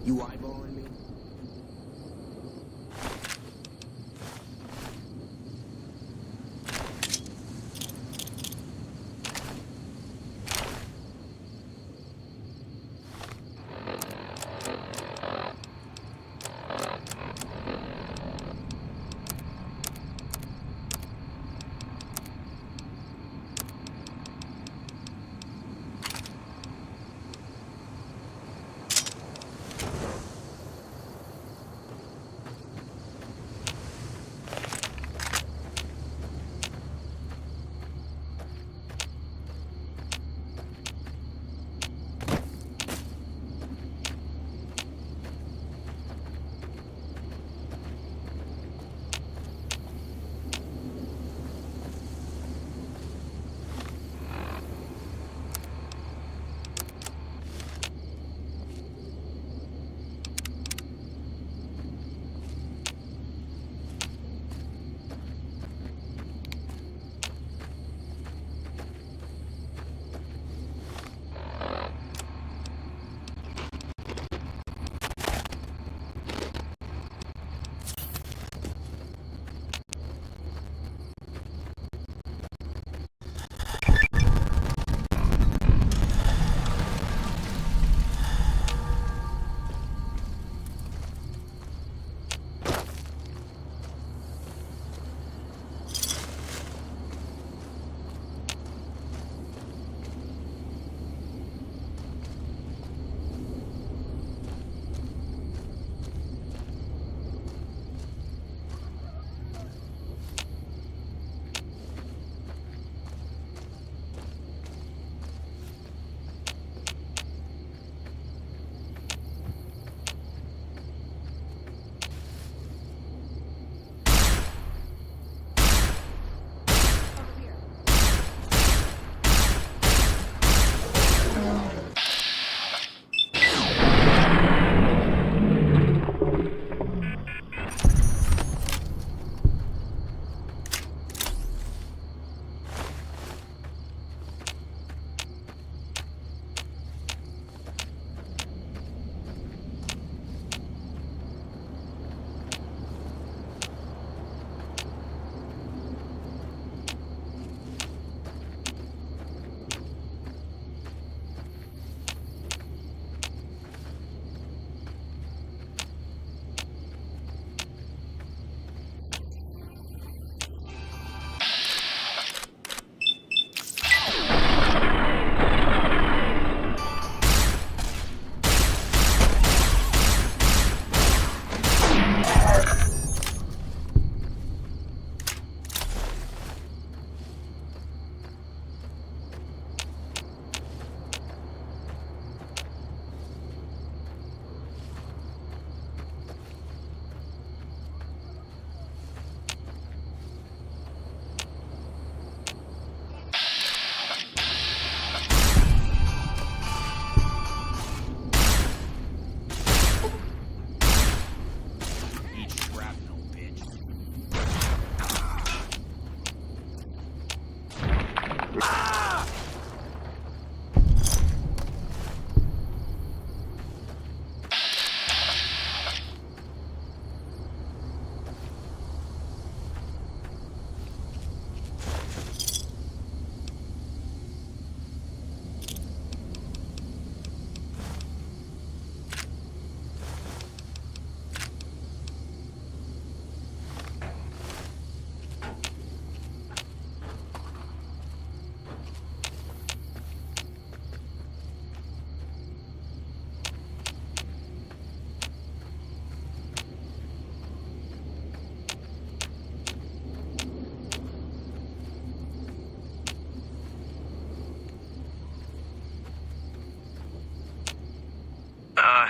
You eyeballing me?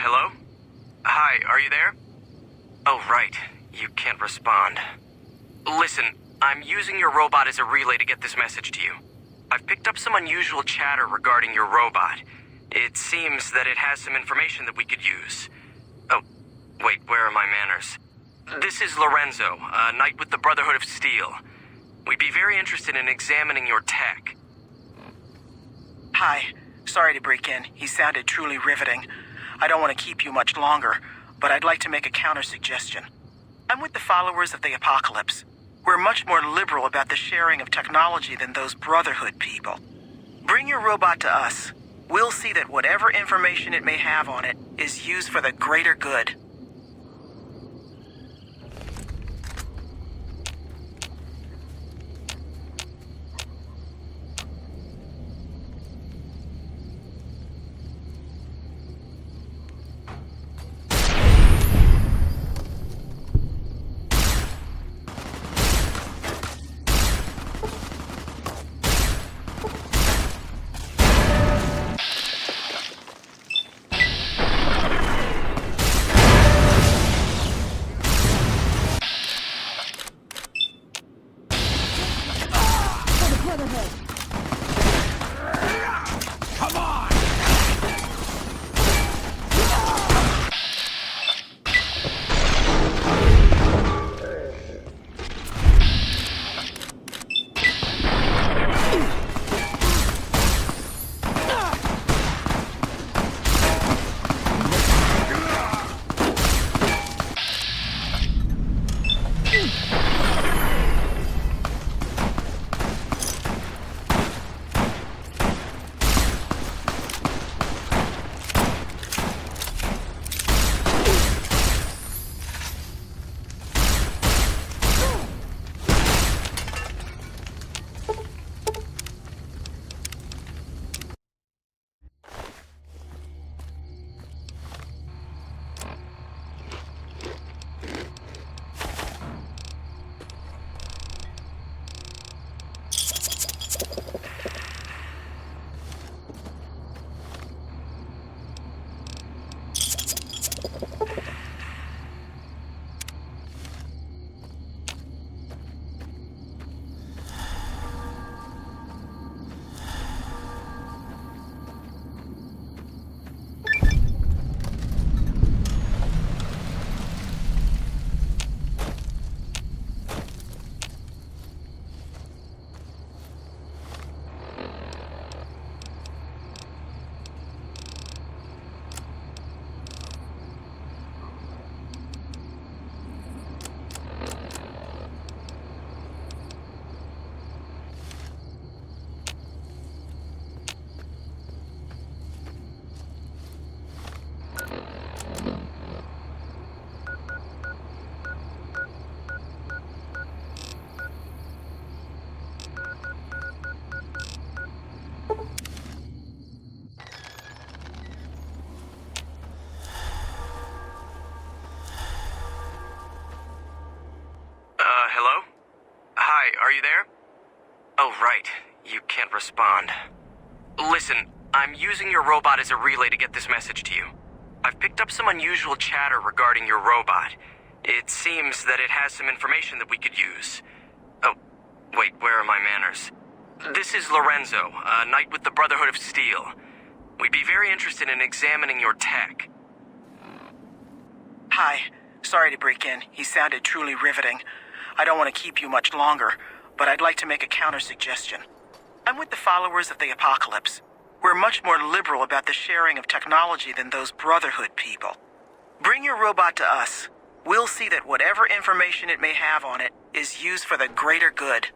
Hello? Hi, are you there? Oh, right. You can't respond. Listen, I'm using your robot as a relay to get this message to you. I've picked up some unusual chatter regarding your robot. It seems that it has some information that we could use. Oh, wait, where are my manners? This is Lorenzo, a knight with the Brotherhood of Steel. We'd be very interested in examining your tech. Hi. Sorry to break in. He sounded truly riveting. I don't want to keep you much longer, but I'd like to make a counter-suggestion. I'm with the followers of the apocalypse. We're much more liberal about the sharing of technology than those Brotherhood people. Bring your robot to us. We'll see that whatever information it may have on it is used for the greater good. Hello? Hi, are you there? Oh, right. You can't respond. Listen, I'm using your robot as a relay to get this message to you. I've picked up some unusual chatter regarding your robot. It seems that it has some information that we could use. Oh, wait, where are my manners? This is Lorenzo, a knight with the Brotherhood of Steel. We'd be very interested in examining your tech. Hi. Sorry to break in. He sounded truly riveting. I don't want to keep you much longer, but I'd like to make a counter-suggestion. I'm with the followers of the apocalypse. We're much more liberal about the sharing of technology than those Brotherhood people. Bring your robot to us. We'll see that whatever information it may have on it is used for the greater good.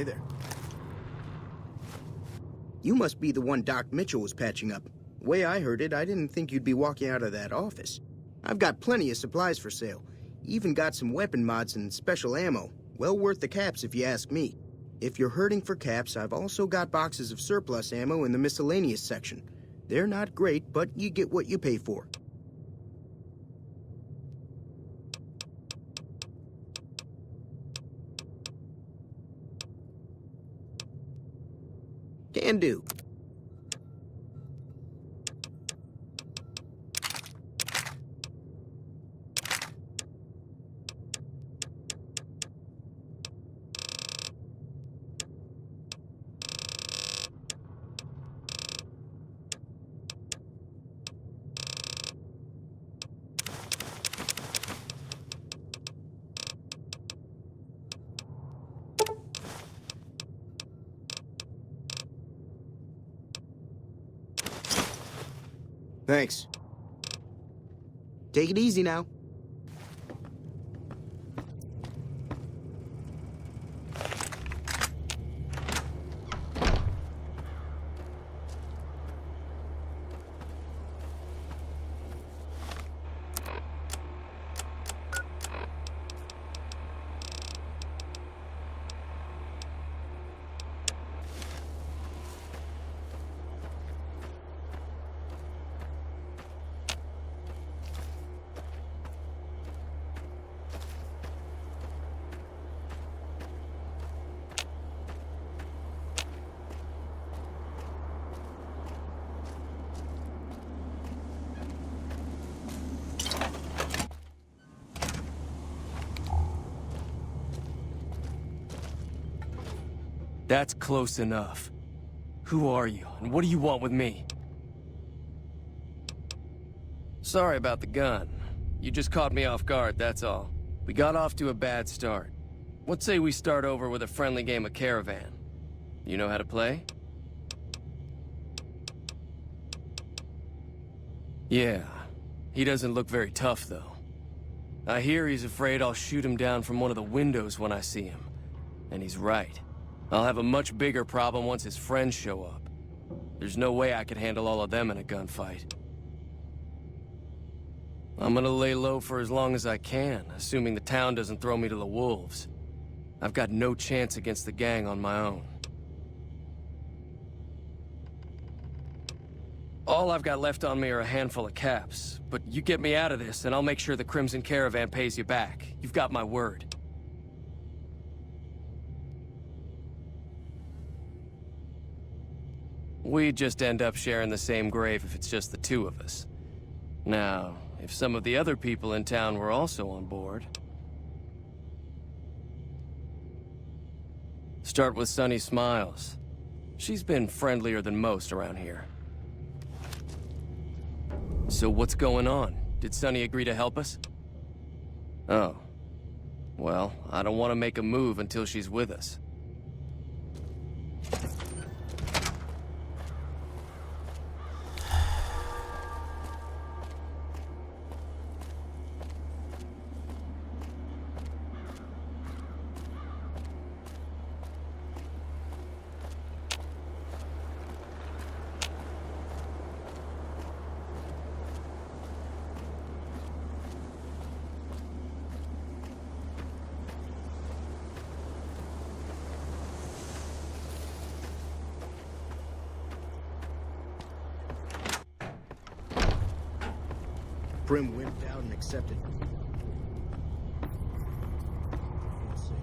Hey there. You must be the one Doc Mitchell was patching up. The way I heard it, I didn't think you'd be walking out of that office. I've got plenty of supplies for sale. Even got some weapon mods and special ammo. Well worth the caps if you ask me. If you're hurting for caps, I've also got boxes of surplus ammo in the miscellaneous section. They're not great, but you get what you pay for. Can do. Thanks. Take it easy now. That's close enough. Who are you, and what do you want with me? Sorry about the gun. You just caught me off guard, that's all. We got off to a bad start. Let's say we start over with a friendly game of Caravan. You know how to play? Yeah. He doesn't look very tough, though. I hear he's afraid I'll shoot him down from one of the windows when I see him. And he's right. I'll have a much bigger problem once his friends show up. There's no way I could handle all of them in a gunfight. I'm gonna lay low for as long as I can, assuming the town doesn't throw me to the wolves. I've got no chance against the gang on my own. All I've got left on me are a handful of caps, but you get me out of this and I'll make sure the Crimson Caravan pays you back. You've got my word. We'd just end up sharing the same grave if it's just the two of us. Now, if some of the other people in town were also on board... Start with Sunny Smiles. She's been friendlier than most around here. So what's going on? Did Sunny agree to help us? Oh. Well, I don't want to make a move until she's with us. Prim wimped out and accepted. Let's see.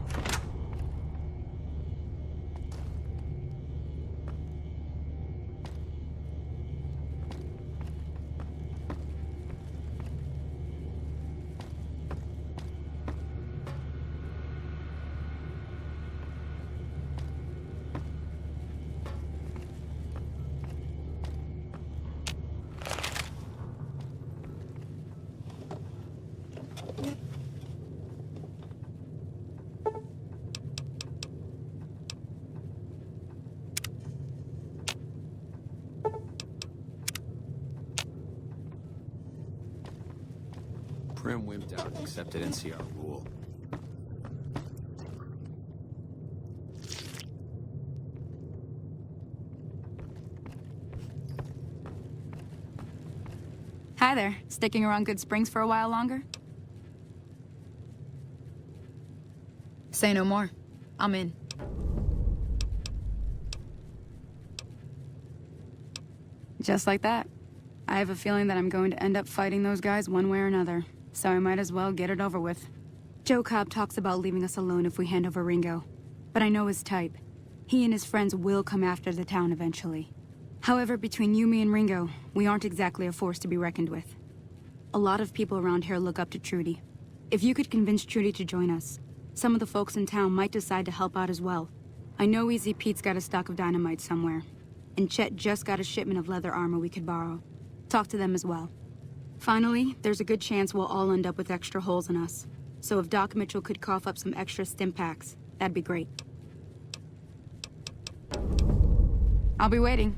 Prim wimped out and accepted NCR rule. Hi there. Sticking around Good Springs for a while longer? Say no more. I'm in. Just like that. I have a feeling that I'm going to end up fighting those guys one way or another, so I might as well get it over with. Joe Cobb talks about leaving us alone if we hand over Ringo, but I know his type. He and his friends will come after the town eventually. However, between you, me, and Ringo, we aren't exactly a force to be reckoned with. A lot of people around here look up to Trudy. If you could convince Trudy to join us, some of the folks in town might decide to help out as well. I know Easy Pete's got a stock of dynamite somewhere, and Chet just got a shipment of leather armor we could borrow. Talk to them as well. Finally, there's a good chance we'll all end up with extra holes in us. So if Doc Mitchell could cough up some extra stim packs, that'd be great. I'll be waiting.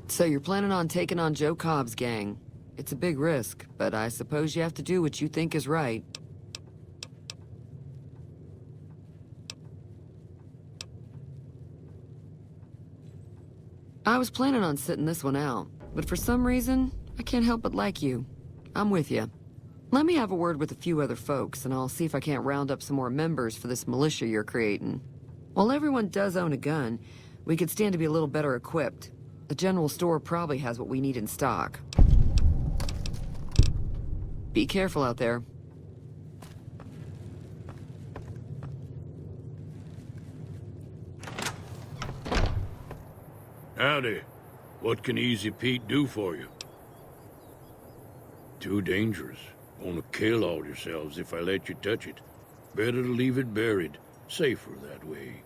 So you're planning on taking on Joe Cobb's gang. It's a big risk, but I suppose you have to do what you think is right. I was planning on sitting this one out, but for some reason, I can't help but like you. I'm with you. Let me have a word with a few other folks, and I'll see if I can't round up some more members for this militia you're creating. While everyone does own a gun, we could stand to be a little better equipped. The general store probably has what we need in stock. Be careful out there. Howdy. What can Easy Pete do for you? Too dangerous. Gonna kill all yourselves if I let you touch it. Better to leave it buried. Safer that way.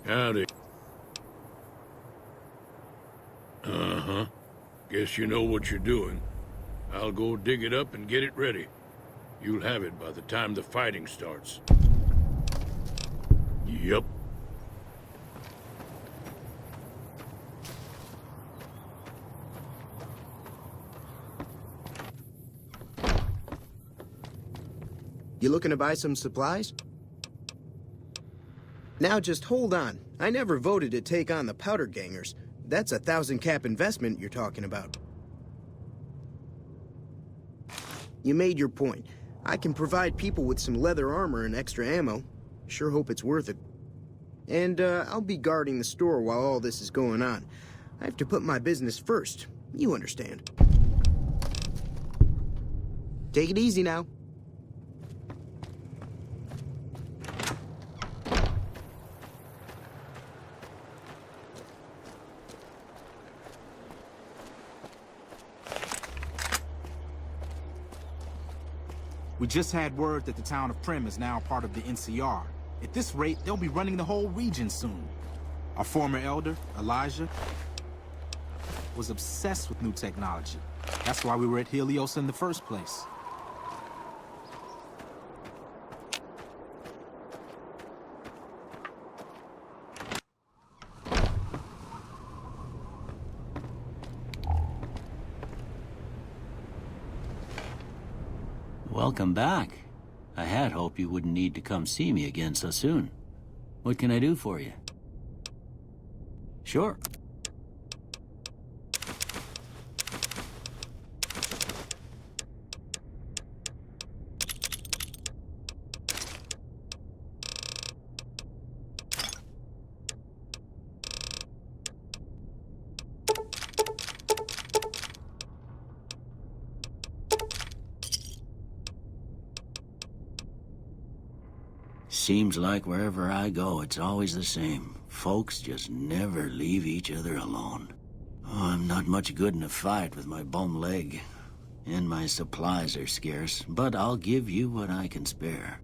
Howdy. Uh-huh. Guess you know what you're doing. I'll go dig it up and get it ready. You'll have it by the time the fighting starts. Yup. You looking to buy some supplies? Now just hold on. I never voted to take on the powder gangers. That's a 1,000-cap investment you're talking about. You made your point. I can provide people with some leather armor and extra ammo. Sure hope it's worth it. And I'll be guarding the store while all this is going on. I have to put my business first. You understand. Take it easy now. We just had word that the town of Prim is now part of the NCR. At this rate, they'll be running the whole region soon. Our former elder, Elijah, was obsessed with new technology. That's why we were at Helios in the first place. Welcome back. I had hoped you wouldn't need to come see me again so soon. What can I do for you? Sure. Seems like wherever I go, it's always the same. Folks just never leave each other alone. Oh, I'm not much good in a fight with my bum leg. And my supplies are scarce, but I'll give you what I can spare.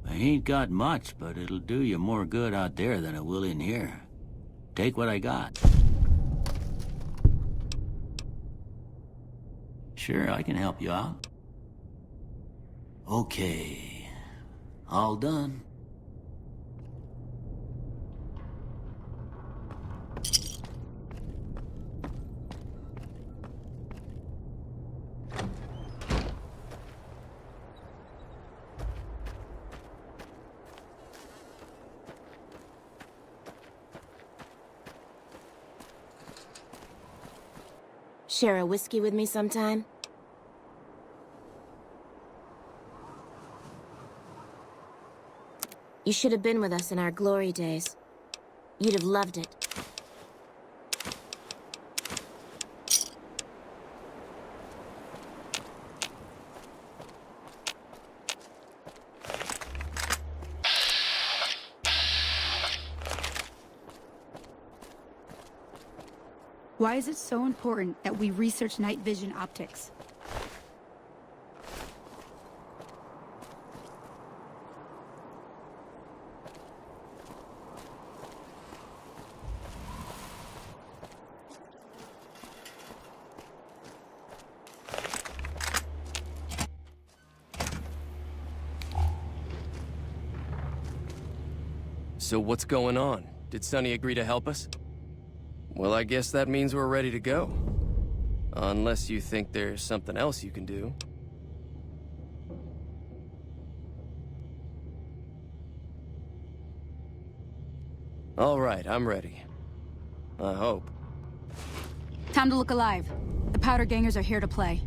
I ain't got much, but it'll do you more good out there than it will in here. Take what I got. Sure, I can help you out. Okay. All done. Share a whiskey with me sometime? You should have been with us in our glory days. You'd have loved it. Why is it so important that we research night vision optics? So what's going on? Did Sonny agree to help us? Well, I guess that means we're ready to go. Unless you think there's something else you can do. All right, I'm ready. I hope. Time to look alive. The powder gangers are here to play.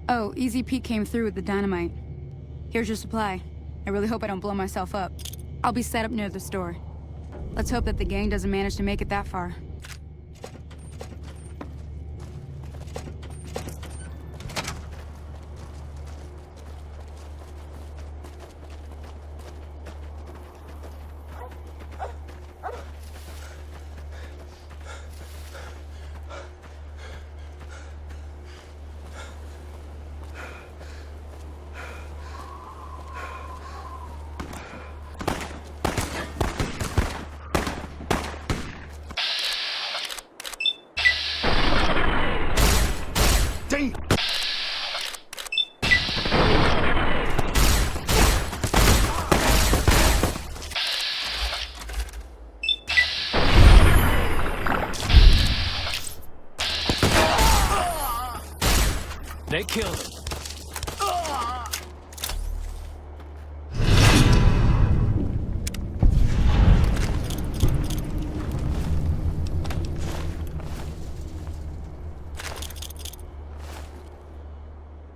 Oh, Easy Pete came through with the dynamite. Here's your supply. I really hope I don't blow myself up. I'll be set up near the store. Let's hope that the gang doesn't manage to make it that far. They killed him.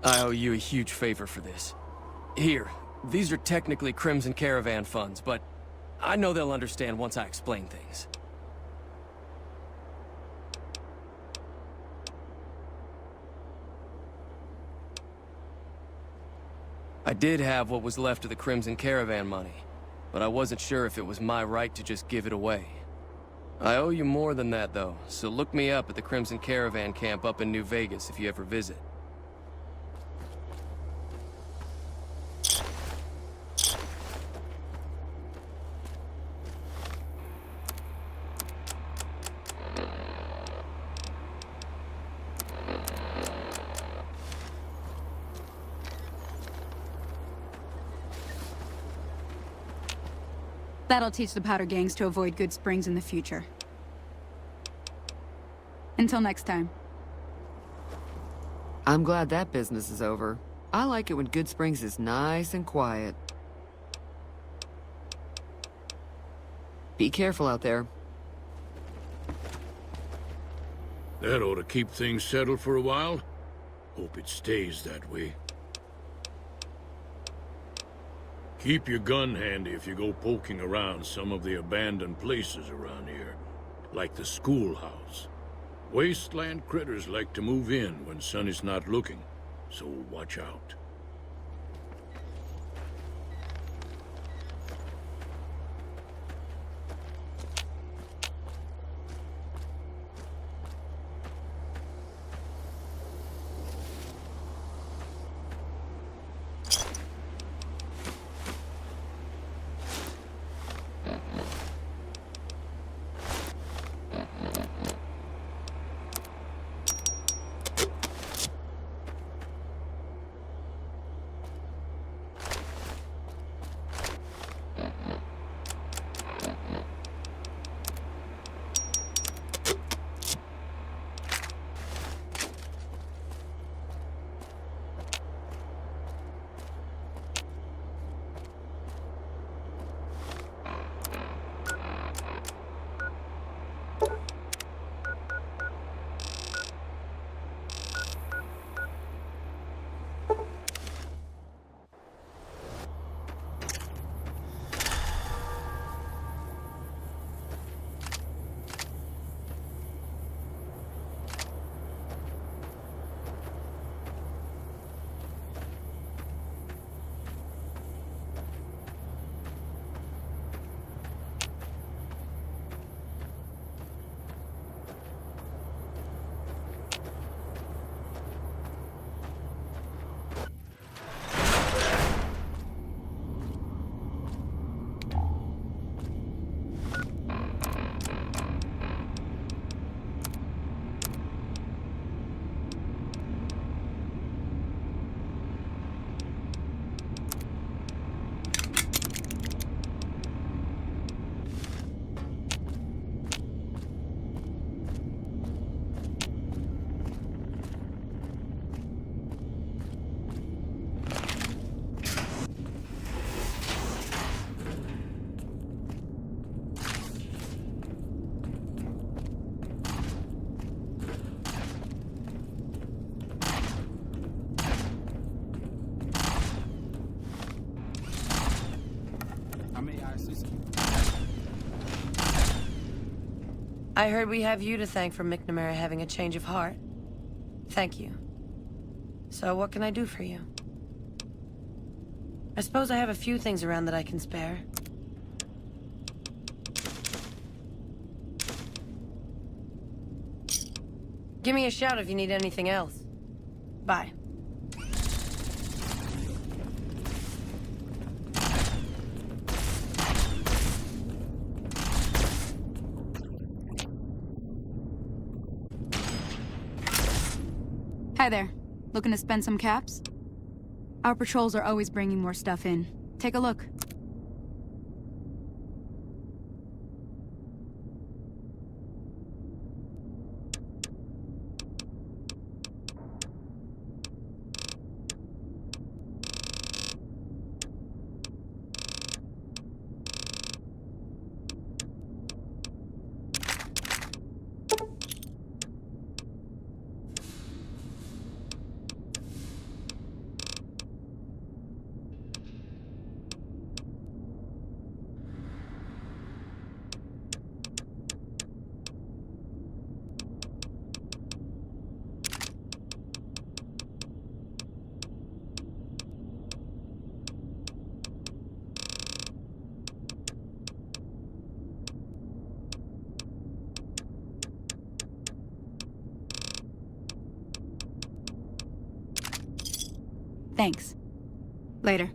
I owe you a huge favor for this. Here, these are technically Crimson Caravan funds, but I know they'll understand once I explain things. I did have what was left of the Crimson Caravan money, but I wasn't sure if it was my right to just give it away. I owe you more than that, though, so look me up at the Crimson Caravan camp up in New Vegas if you ever visit. That'll teach the powder gangs to avoid Good Springs in the future. Until next time. I'm glad that business is over. I like it when Good Springs is nice and quiet. Be careful out there. That ought to keep things settled for a while. Hope it stays that way. Keep your gun handy if you go poking around some of the abandoned places around here, like the schoolhouse. Wasteland critters like to move in when Sonny's not looking, so watch out. I heard we have you to thank for McNamara having a change of heart. Thank you. So what can I do for you? I suppose I have a few things around that I can spare. Give me a shout if you need anything else. Bye. Hi there. Looking to spend some caps? Our patrols are always bringing more stuff in. Take a look. Thanks. Later.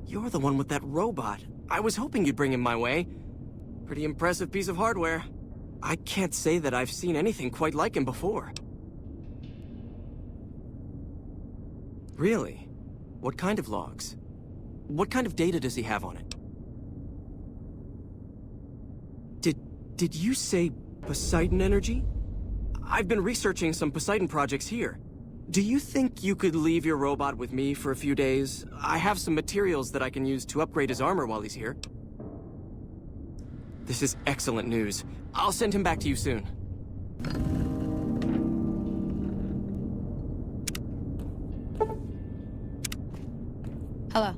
You're the one with that robot. I was hoping you'd bring him my way. Pretty impressive piece of hardware. I can't say that I've seen anything quite like him before. Really? What kind of logs? What kind of data does he have on it? Did you say Poseidon energy? I've been researching some Poseidon projects here. Do you think you could leave your robot with me for a few days? I have some materials that I can use to upgrade his armor while he's here. This is excellent news. I'll send him back to you soon. Hello.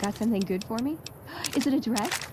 Got something good for me? Is it a dress?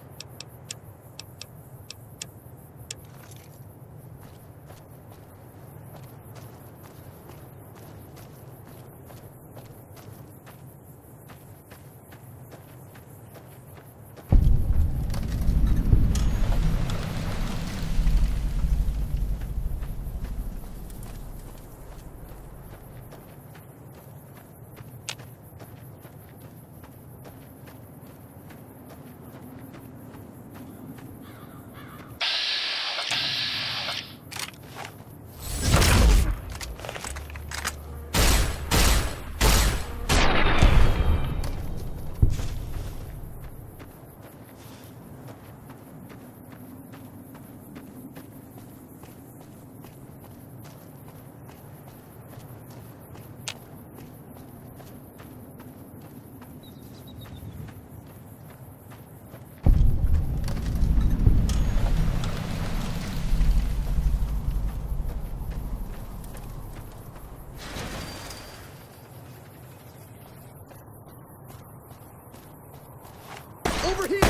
Over here!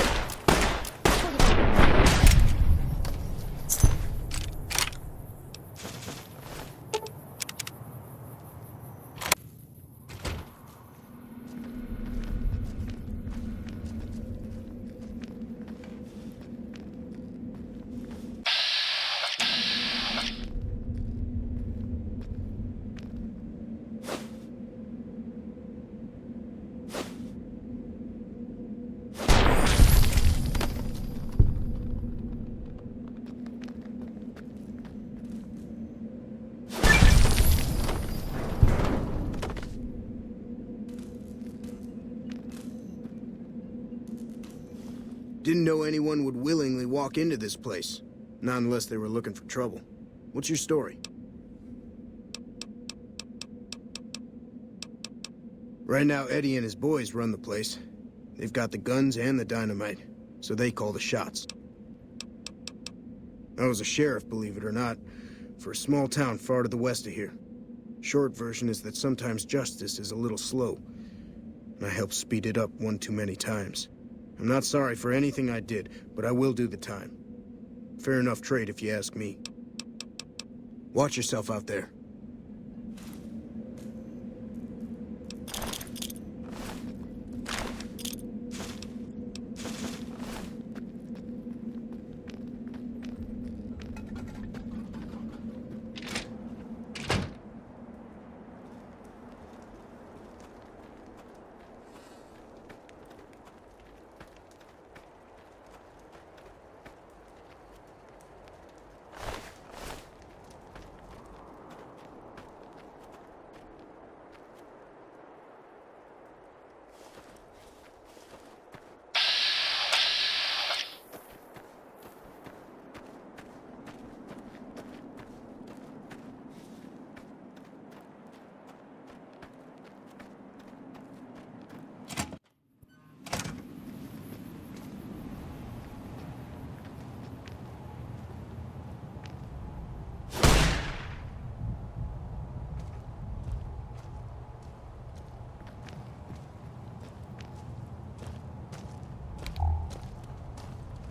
Didn't know anyone would willingly walk into this place. Not unless they were looking for trouble. What's your story? Right now, Eddie and his boys run the place. They've got the guns and the dynamite, so they call the shots. I was a sheriff, believe it or not, for a small town far to the west of here. Short version is that sometimes justice is a little slow, and I helped speed it up one too many times. I'm not sorry for anything I did, but I will do the time. Fair enough trade if you ask me. Watch yourself out there.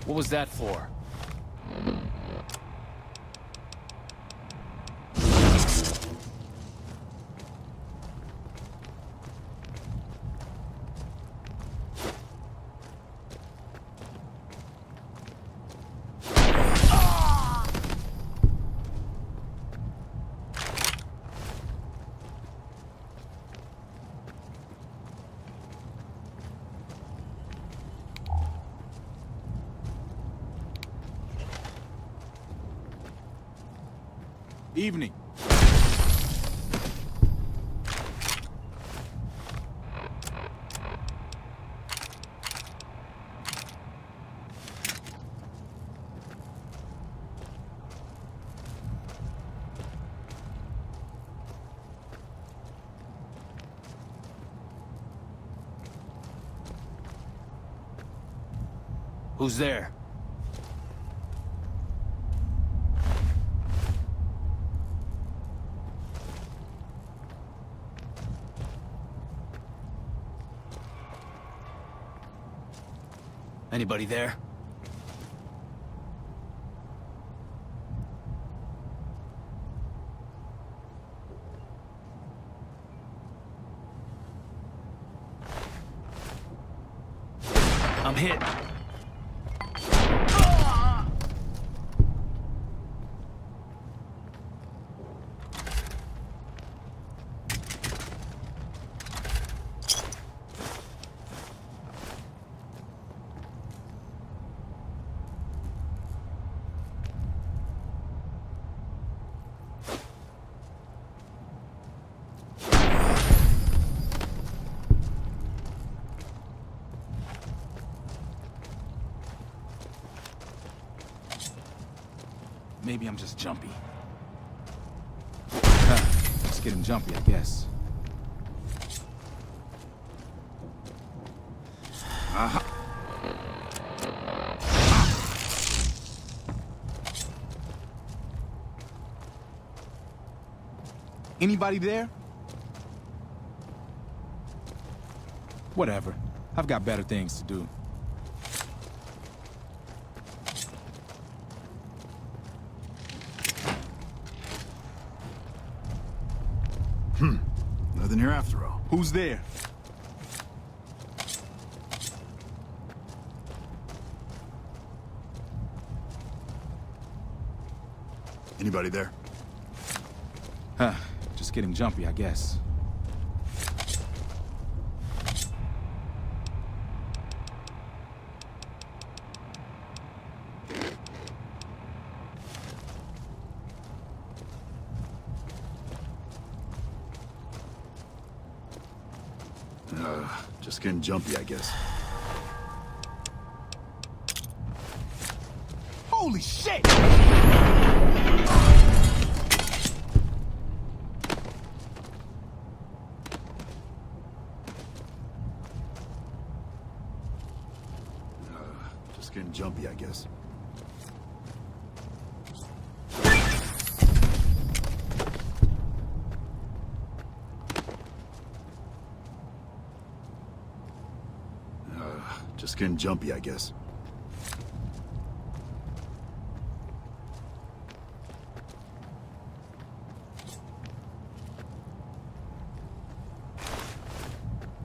What was that for? Evening. Who's there? Anybody there? I'm hit. Maybe I'm just jumpy. Just getting jumpy, I guess. Anybody there? Whatever. I've got better things to do. Nothing here after all. Who's there? Anybody there? Just getting jumpy, I guess. Just getting jumpy, I guess. Holy shit! Just getting jumpy, I guess. Just getting jumpy, I guess.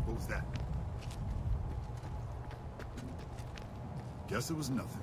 What was that? Guess it was nothing.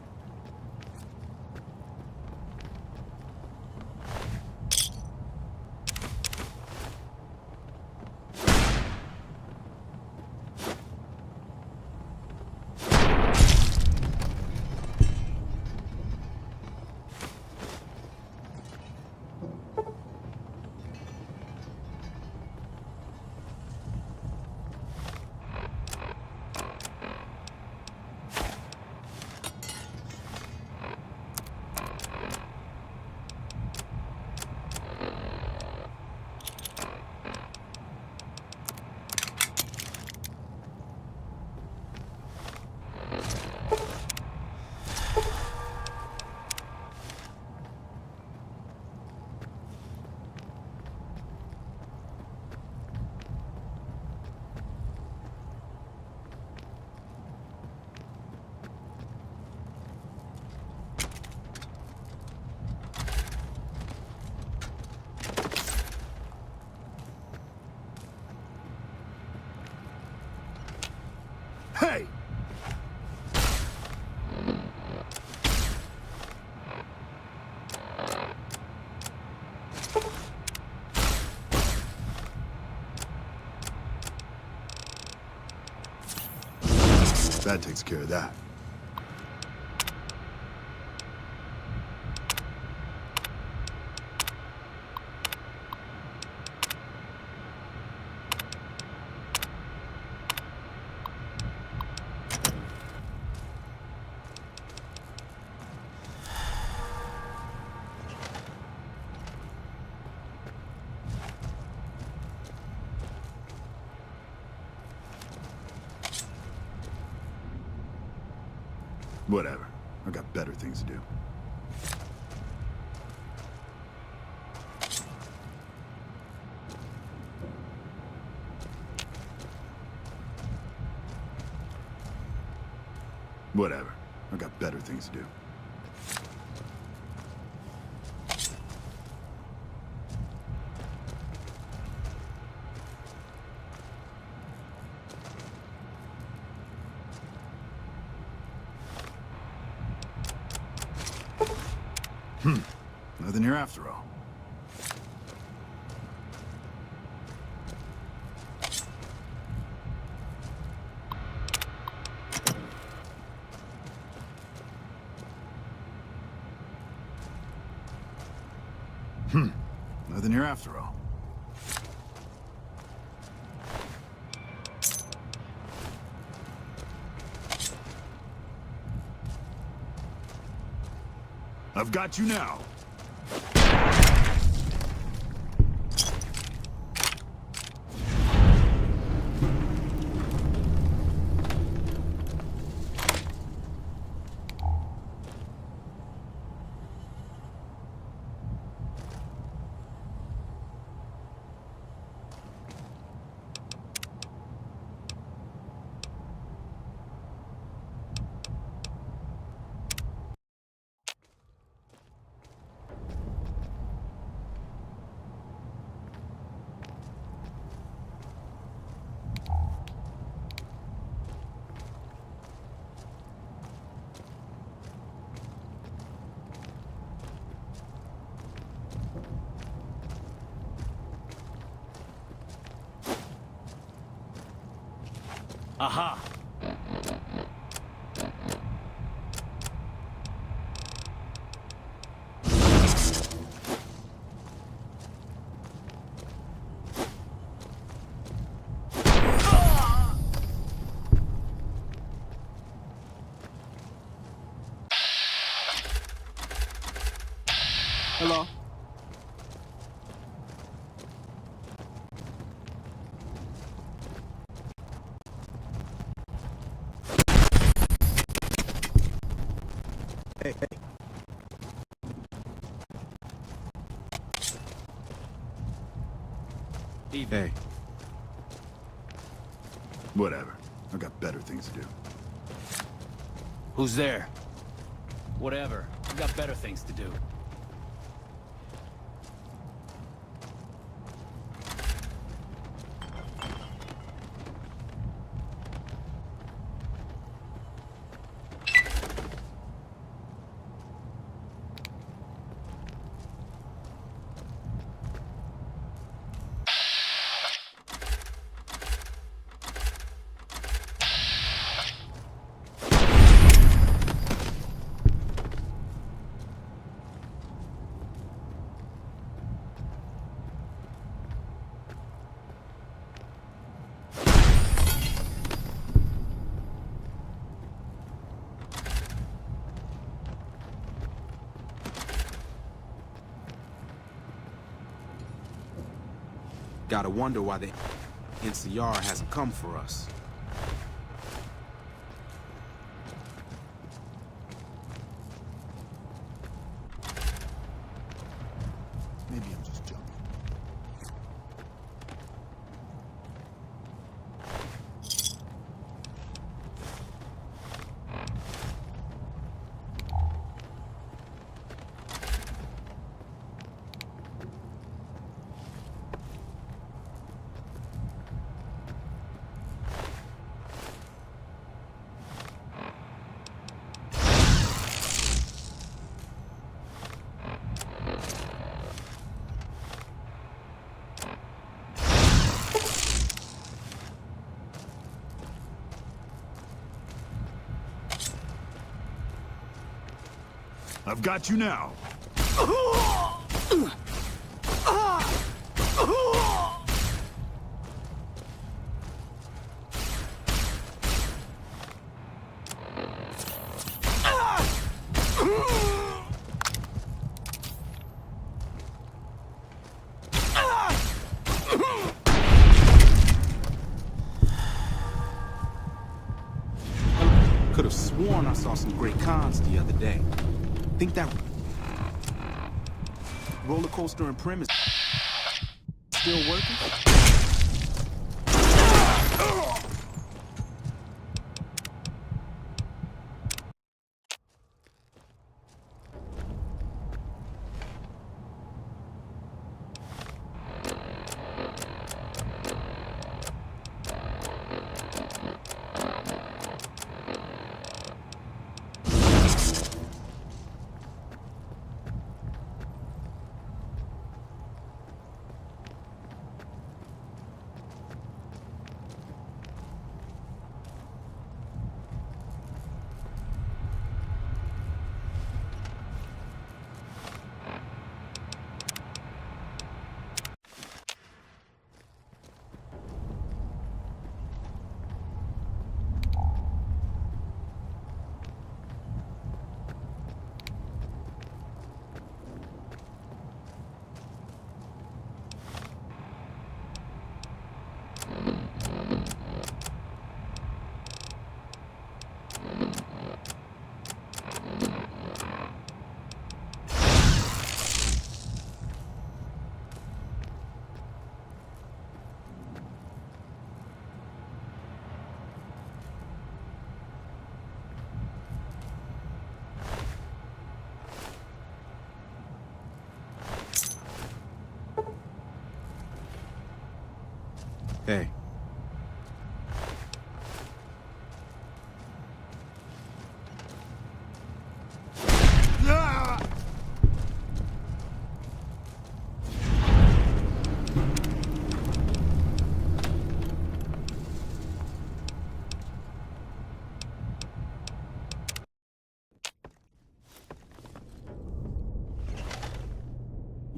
Hey! That takes care of that. Whatever. I've got better things to do. Whatever. I got better things to do. Nothing here after all. Nothing here after all. I've got you now. Aha! Hello? Hey, hey. Hey. Whatever. I got better things to do. Who's there? Whatever. I've got better things to do. Gotta wonder why the NCR hasn't come for us. Maybe I'm just jumping. I've got you now. Could have sworn I saw some great cons the other day. Think that roller coaster in Prim is still working? Hey.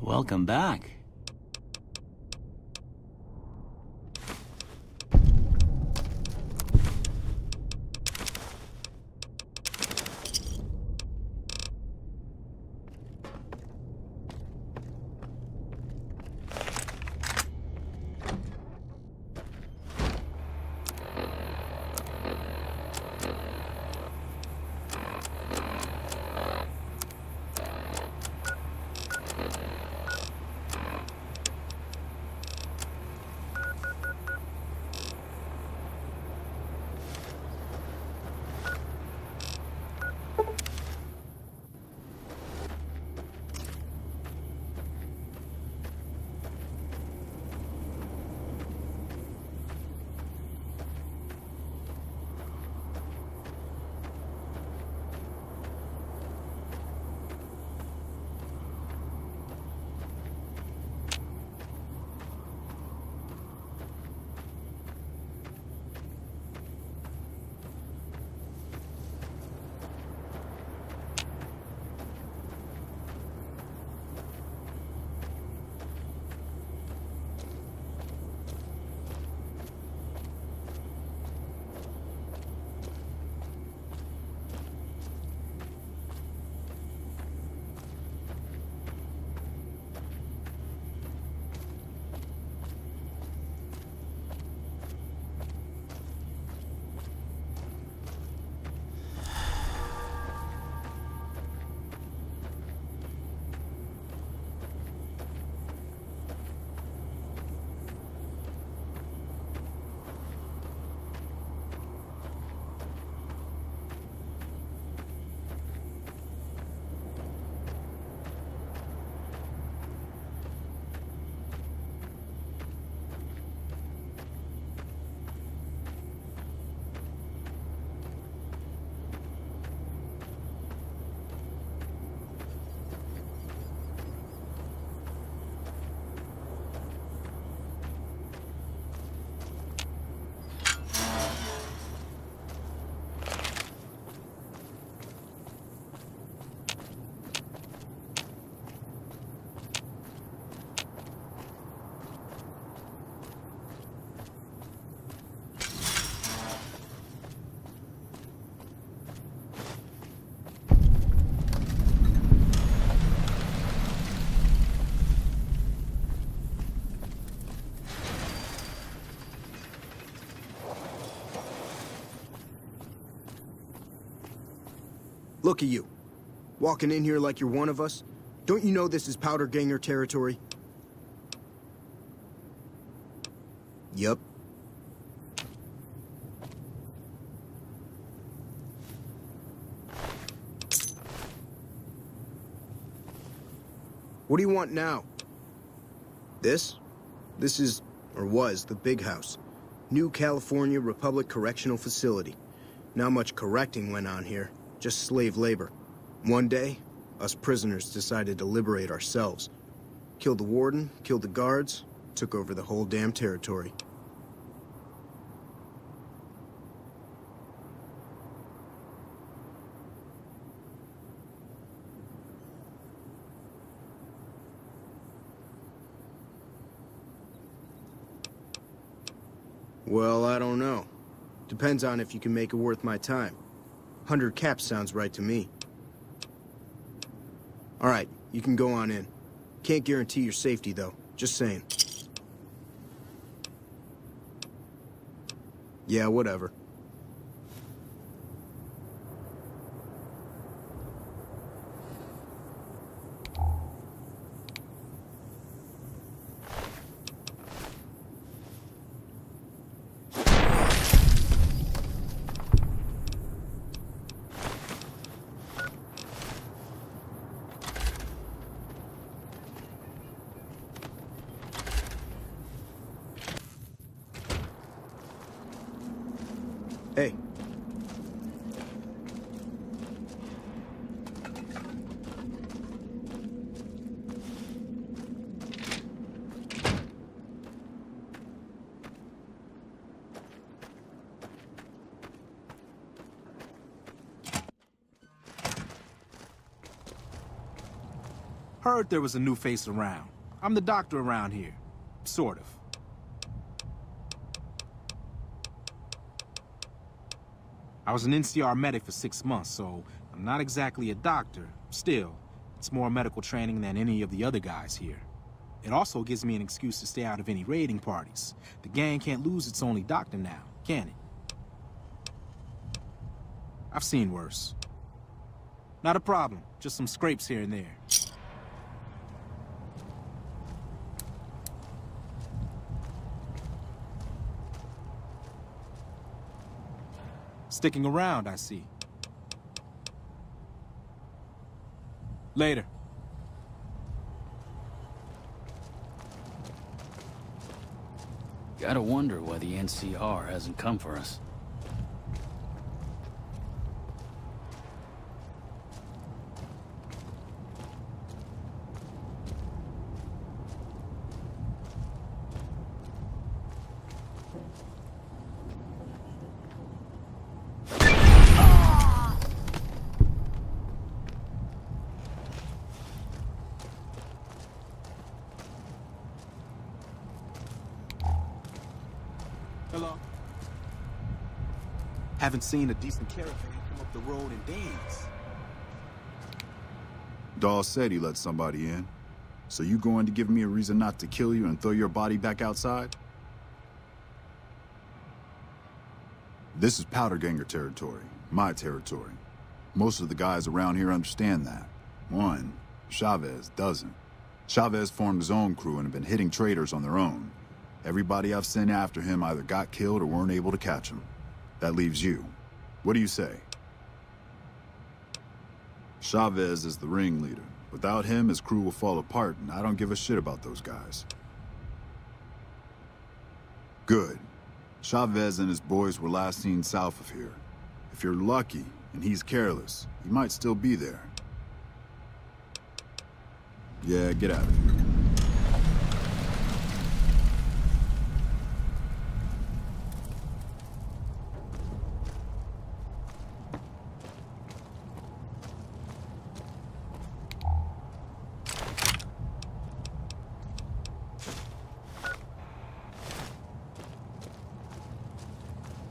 Welcome back. Look at you. Walking in here like you're one of us. Don't you know this is Powder Ganger territory? Yup. What do you want now? This? This is, or was, the big house. New California Republic Correctional Facility. Not much correcting went on here. Just slave labor. One day, us prisoners decided to liberate ourselves. Killed the warden, killed the guards, took over the whole damn territory. Well, I don't know. Depends on if you can make it worth my time. 100 caps sounds right to me. All right, you can go on in. Can't guarantee your safety, though. Just saying. Yeah, whatever. Heard there was a new face around. I'm the doctor around here. Sort of. I was an NCR medic for 6 months, so I'm not exactly a doctor. Still, it's more medical training than any of the other guys here. It also gives me an excuse to stay out of any raiding parties. The gang can't lose its only doctor now, can it? I've seen worse. Not a problem, just some scrapes here and there. Sticking around, I see. Later. Gotta wonder why the NCR hasn't come for us. Hello? Haven't seen a decent caravan come up the road in days. Dawes said he let somebody in. So you going to give me a reason not to kill you and throw your body back outside? This is Powder Ganger territory, my territory. Most of the guys around here understand that. One, Chavez doesn't. Chavez formed his own crew and have been hitting traitors on their own. Everybody I've sent after him either got killed or weren't able to catch him. That leaves you. What do you say? Chavez is the ringleader. Without him, his crew will fall apart, and I don't give a shit about those guys. Good. Chavez and his boys were last seen south of here. If you're lucky, and he's careless, he might still be there. Yeah, get out of here.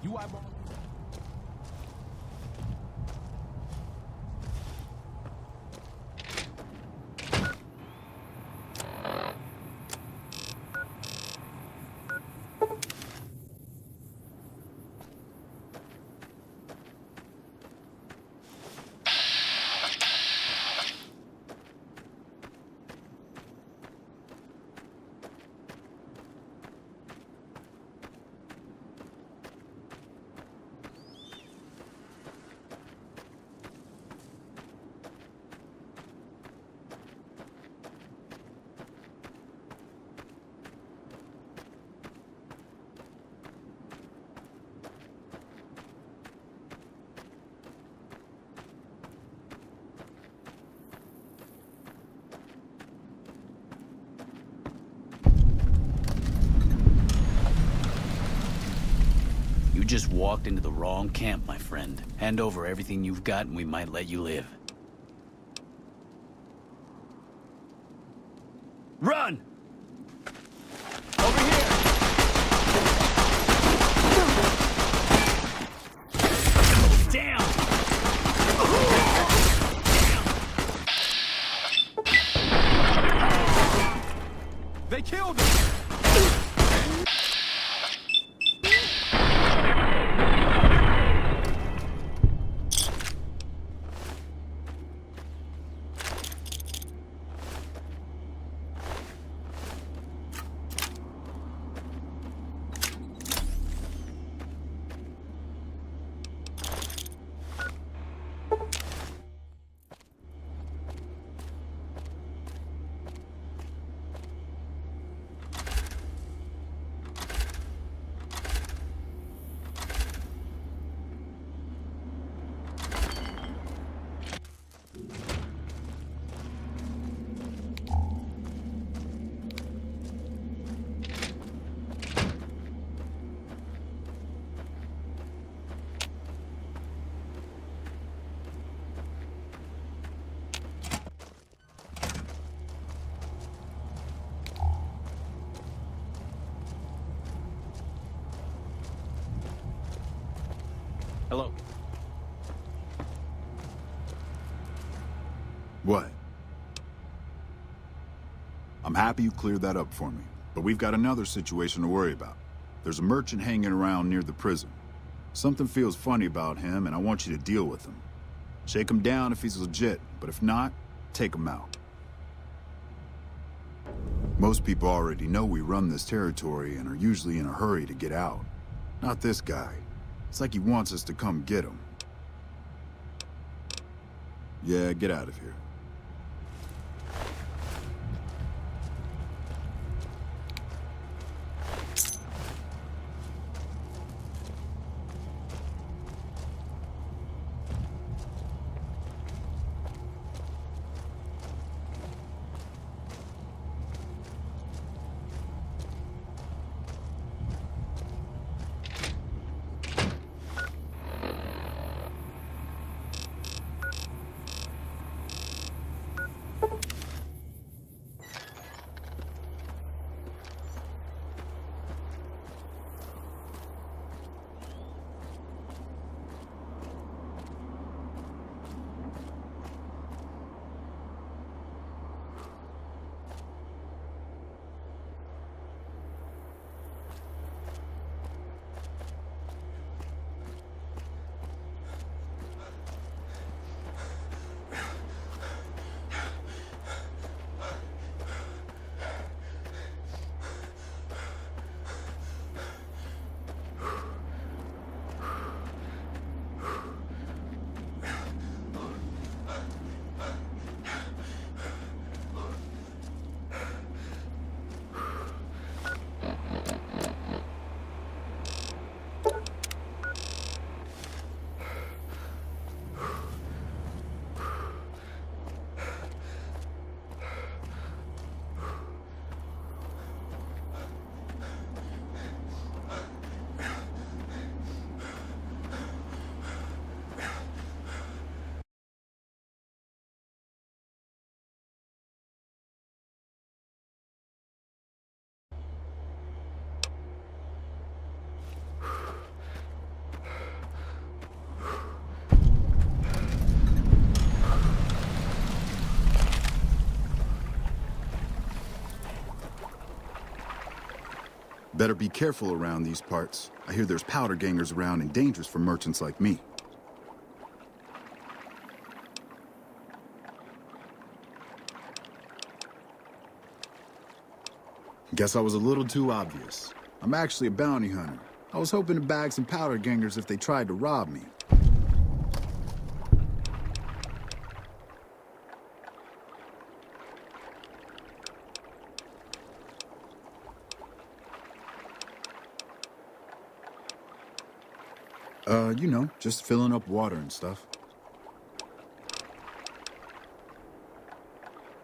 You eyeball? You just walked into the wrong camp, my friend. Hand over everything you've got and we might let you live. Run! Over here! Down! They killed him! What? I'm happy you cleared that up for me, but we've got another situation to worry about. There's a merchant hanging around near the prison. Something feels funny about him, and I want you to deal with him. Shake him down if he's legit, but if not, take him out. Most people already know we run this territory and are usually in a hurry to get out. Not this guy. It's like he wants us to come get him. Yeah, get out of here. Better be careful around these parts. I hear there's powder gangers around and dangerous for merchants like me. Guess I was a little too obvious. I'm actually a bounty hunter. I was hoping to bag some powder gangers if they tried to rob me. You know, just filling up water and stuff.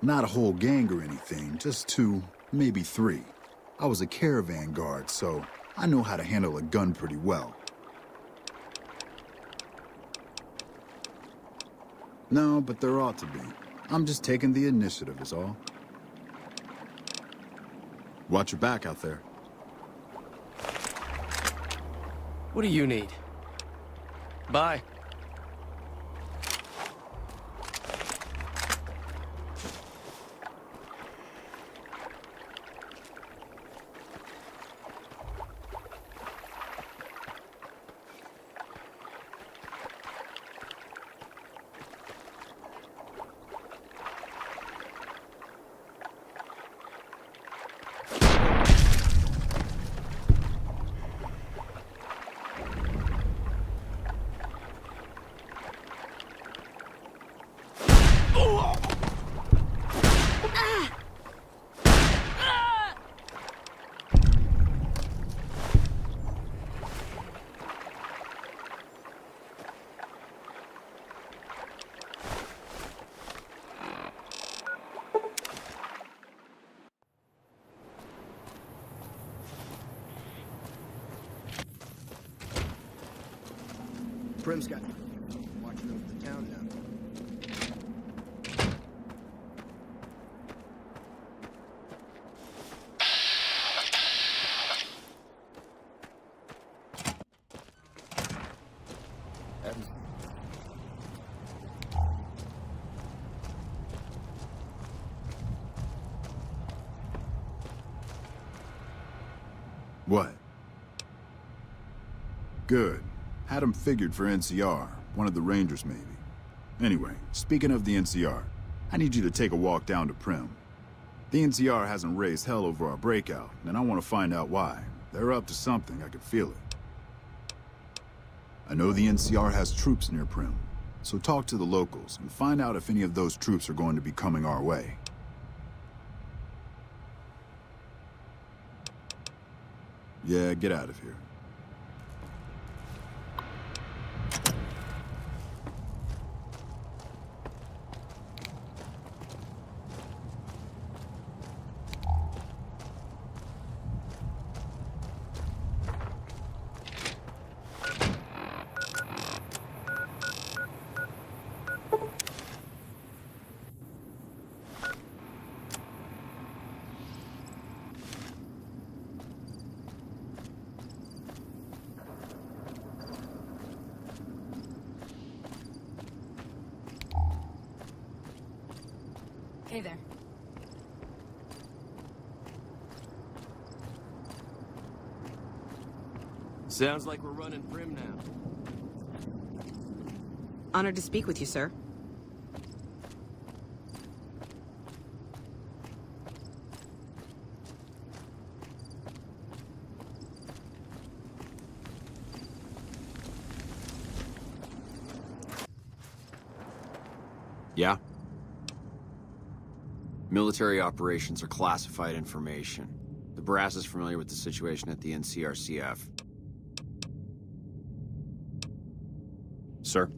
Not a whole gang or anything, just 2, maybe 3. I was a caravan guard, so I know how to handle a gun pretty well. No, but there ought to be. I'm just taking the initiative is all. Watch your back out there. What do you need? Bye. Prim's got watching over the town now. What? Good. Had him figured for NCR. One of the Rangers, maybe. Anyway, speaking of the NCR, I need you to take a walk down to Prim. The NCR hasn't raised hell over our breakout, and I want to find out why. They're up to something, I can feel it. I know the NCR has troops near Prim, so talk to the locals and find out if any of those troops are going to be coming our way. Yeah, get out of here. Hey there. Sounds like we're running Prim now. Honored to speak with you, sir. Yeah? Military operations are classified information. The brass is familiar with the situation at the NCRCF. Sir?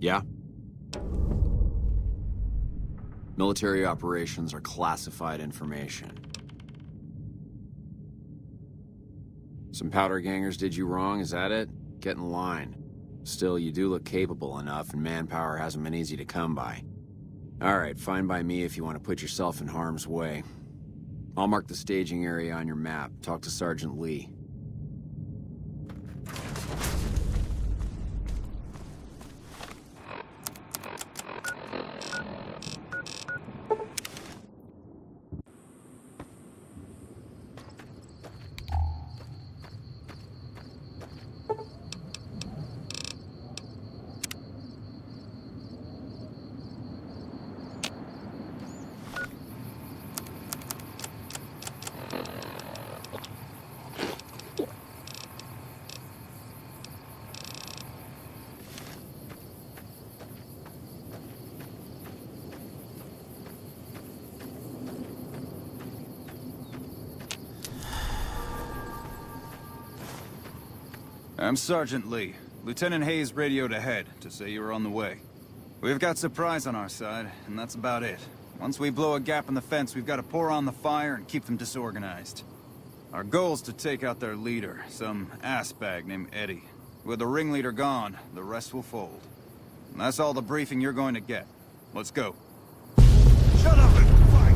Yeah? Military operations are classified information. Some powder gangers did you wrong, is that it? Get in line. Still, you do look capable enough, and manpower hasn't been easy to come by. Alright, fine by me if you want to put yourself in harm's way. I'll mark the staging area on your map. Talk to Sergeant Lee. I'm Sergeant Lee. Lieutenant Hayes radioed ahead to say you were on the way. We've got surprise on our side, and that's about it. Once we blow a gap in the fence, we've got to pour on the fire and keep them disorganized. Our goal is to take out their leader, some assbag named Eddie. With the ringleader gone, the rest will fold. And that's all the briefing you're going to get. Let's go. Shut up and fight!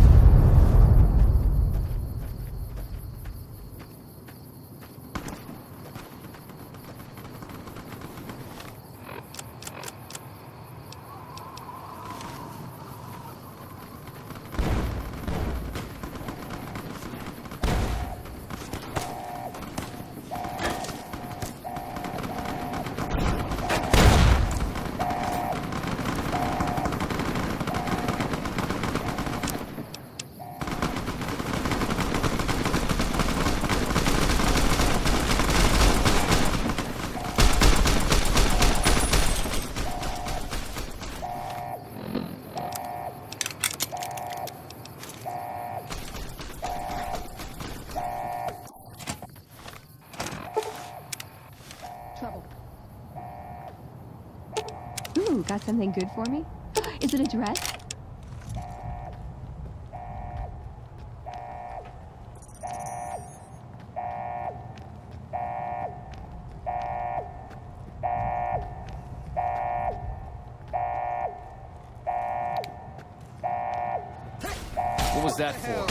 Ooh, got something good for me? Is it a dress? was that for?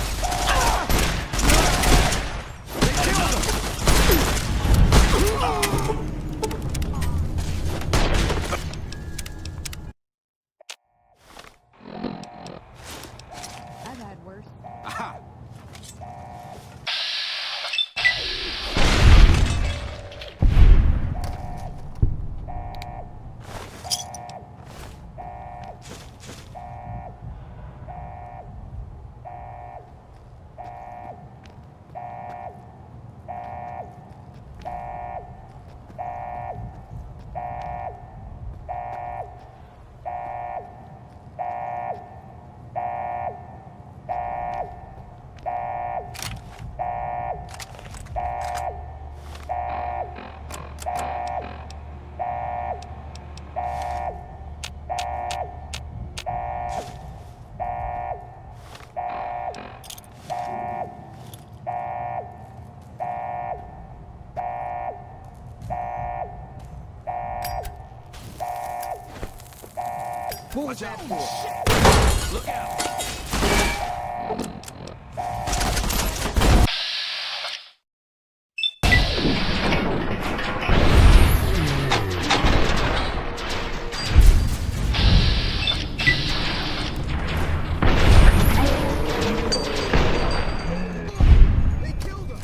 I've had worse. Aha! Watch out for! Look out! They killed him!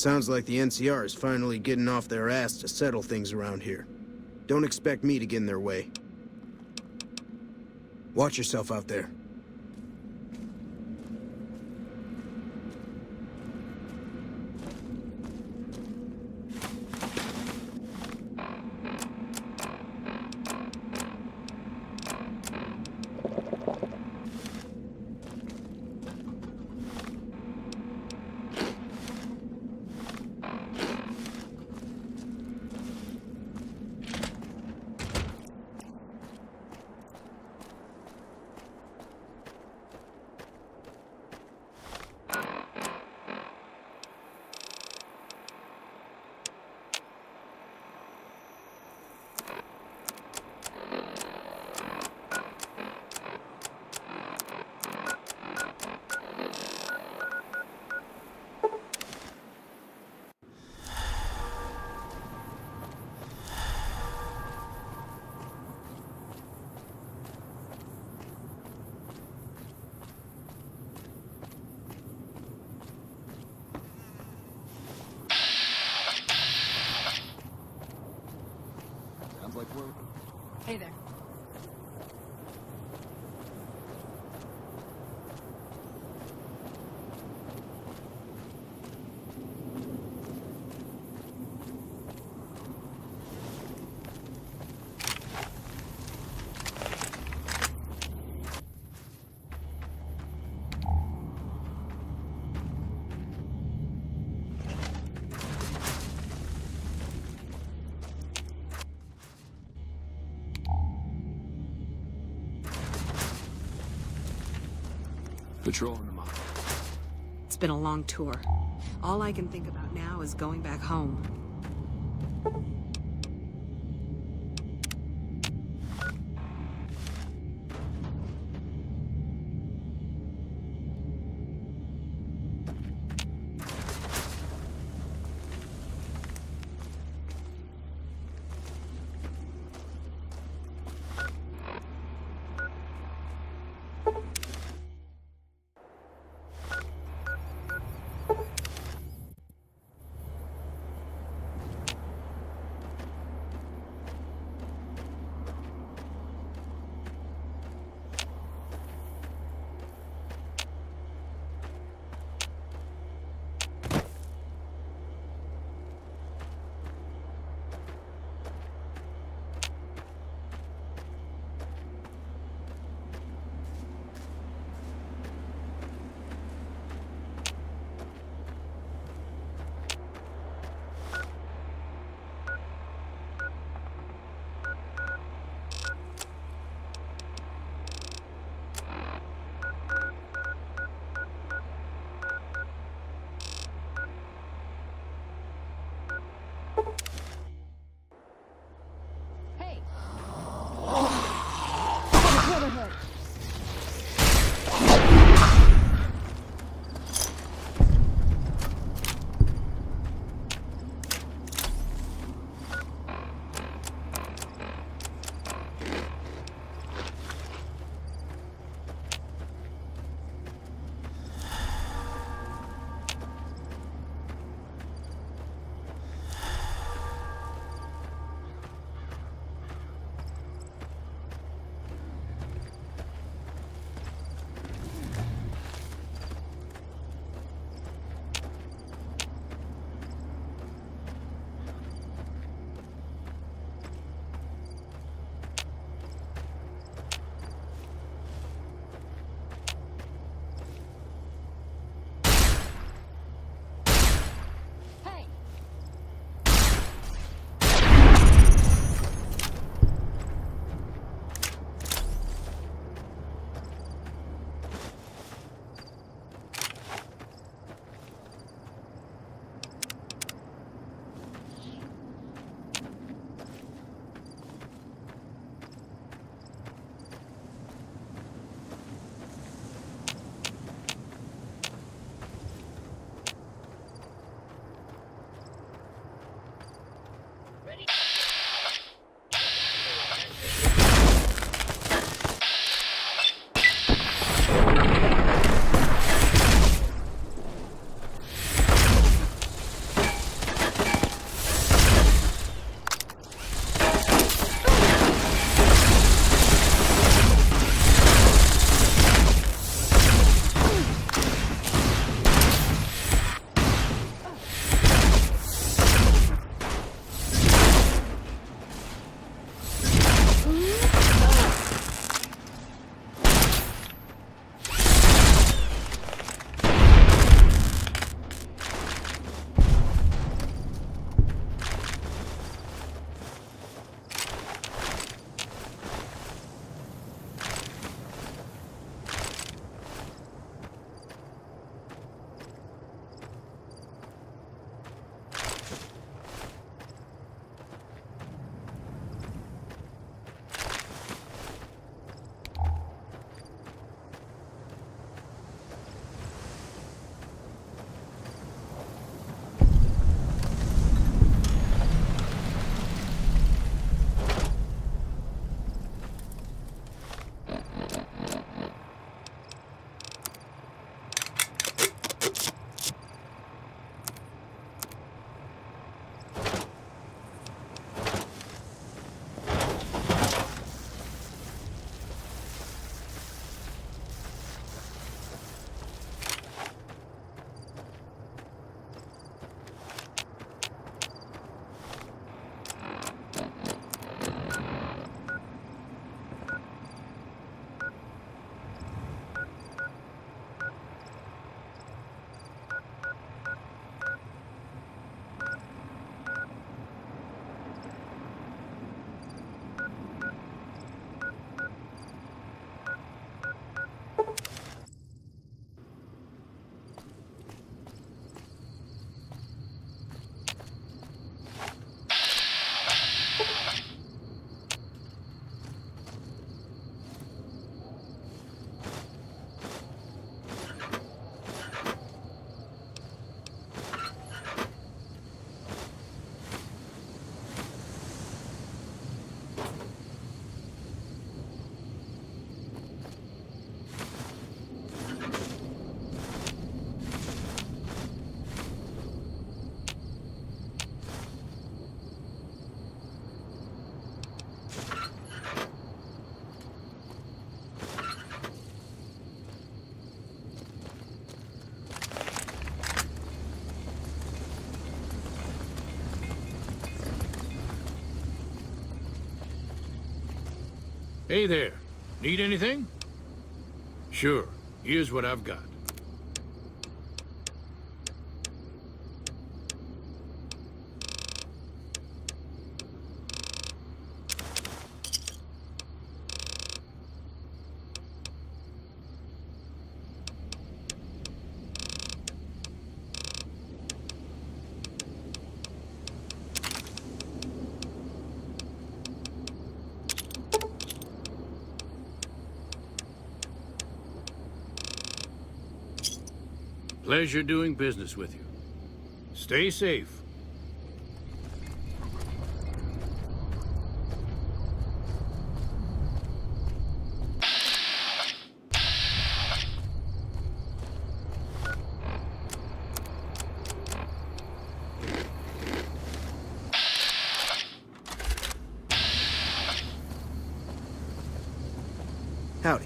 Sounds like the NCR is finally getting off their ass to settle things around here. Don't expect me to get in their way. Watch yourself out there. Hey there. Patrolling them up. It's been a long tour. All I can think about now is going back home. Hey there. Need anything? Sure. Here's what I've got. Pleasure doing business with you. Stay safe. Howdy.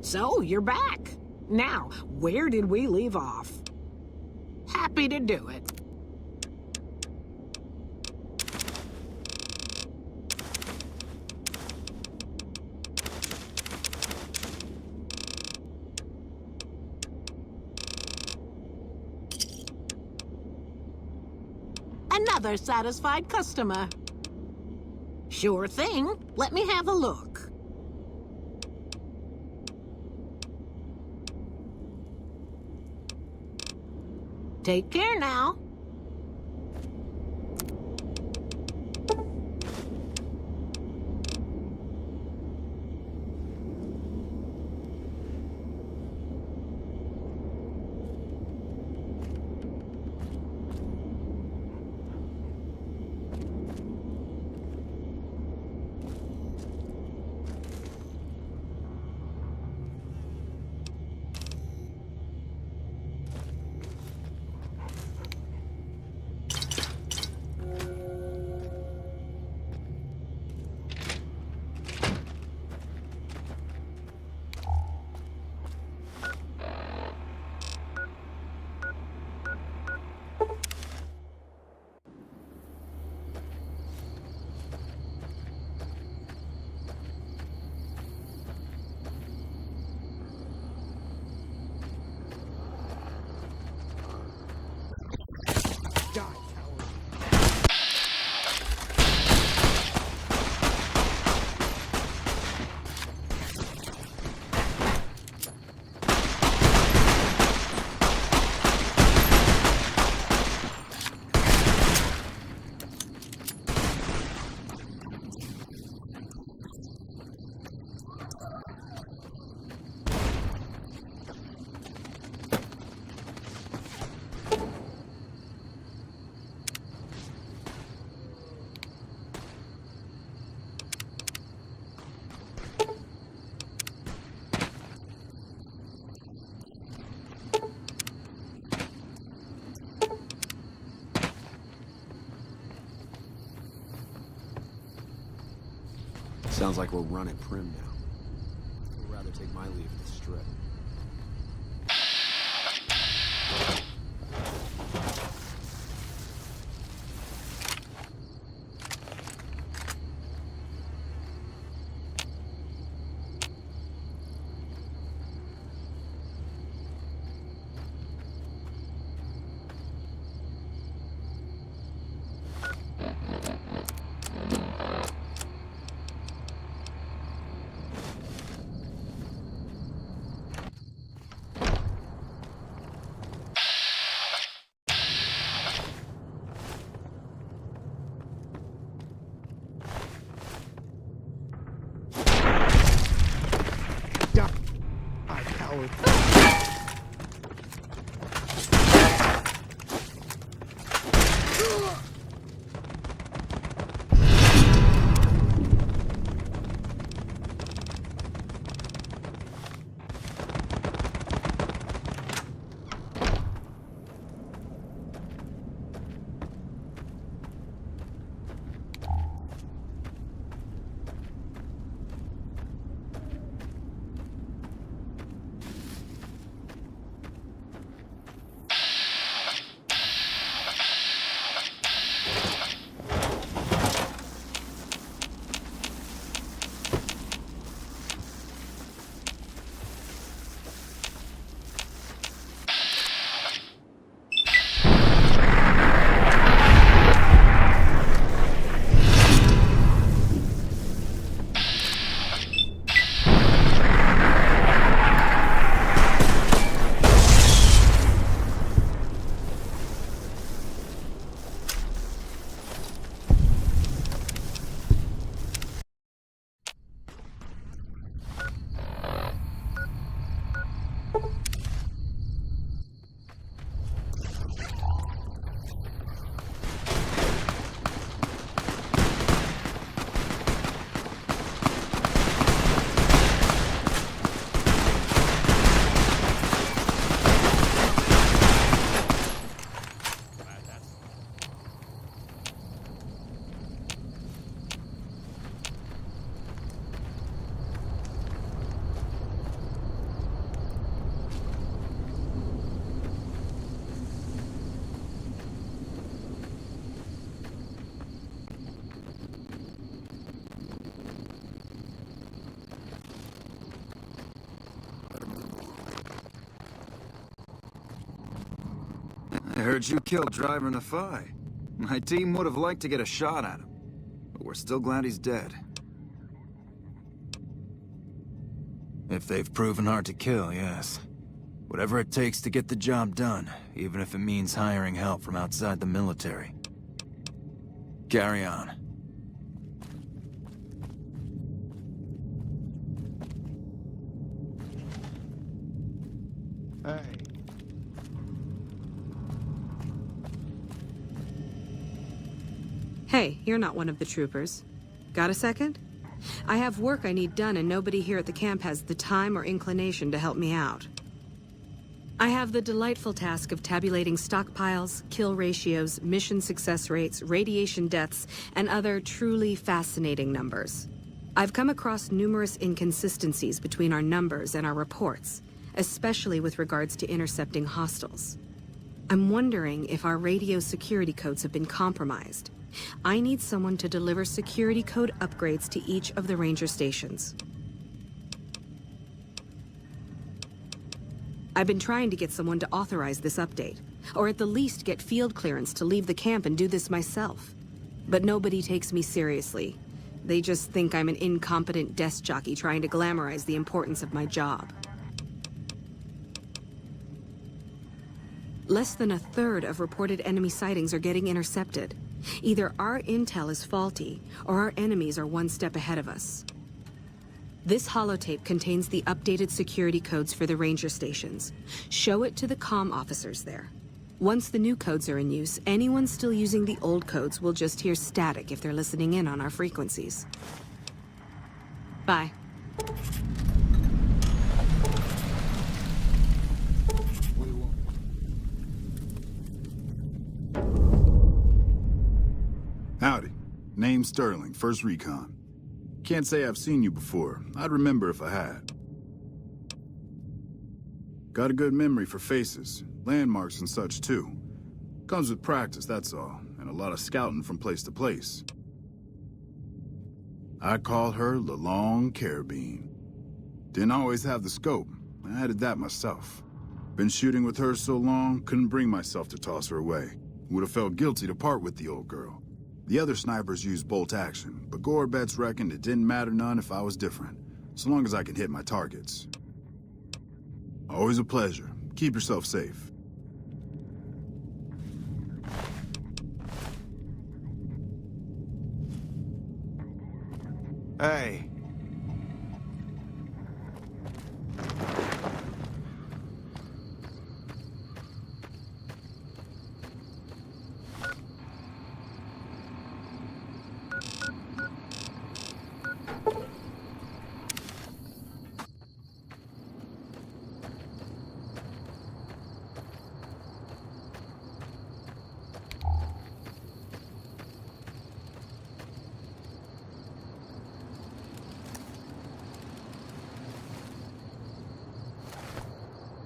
So, you're back. Now, where did we leave off? Happy to do it. Another satisfied customer. Sure thing. Let me have a look. Take care now. Sounds like we're running prim now. I'd rather take my leave of the strip. heard you killed Driver Nafai. My team would have liked to get a shot at him, but we're still glad he's dead. If they've proven hard to kill, yes. Whatever it takes to get the job done, even if it means hiring help from outside the military. Carry on. Hey. Hey, you're not one of the troopers. Got a second? I have work I need done and nobody here at the camp has the time or inclination to help me out. I have the delightful task of tabulating stockpiles, kill ratios, mission success rates, radiation deaths, and other truly fascinating numbers. I've come across numerous inconsistencies between our numbers and our reports, especially with regards to intercepting hostiles. I'm wondering if our radio security codes have been compromised. I need someone to deliver security code upgrades to each of the ranger stations. I've been trying to get someone to authorize this update, or at the least get field clearance to leave the camp and do this myself. But nobody takes me seriously. They just think I'm an incompetent desk jockey trying to glamorize the importance of my job. Less than a third of reported enemy sightings are getting intercepted. Either our intel is faulty, or our enemies are one step ahead of us. This holotape contains the updated security codes for the ranger stations. Show it to the comm officers there. Once the new codes are in use, anyone still using the old codes will just hear static if they're listening in on our frequencies. Bye. Howdy. Name's Sterling, 1st Recon. Can't say I've seen you before. I'd remember if I had. Got a good memory for faces, landmarks and such too. Comes with practice, that's all, and a lot of scouting from place to place. I call her the Long Carabine. Didn't always have the scope. I added that myself. Been shooting with her so long, couldn't bring myself to toss her away. Would have felt guilty to part with the old girl. The other snipers used bolt action, but Gorbets reckoned it didn't matter none if I was different, so long as I can hit my targets. Always a pleasure. Keep yourself safe. Hey.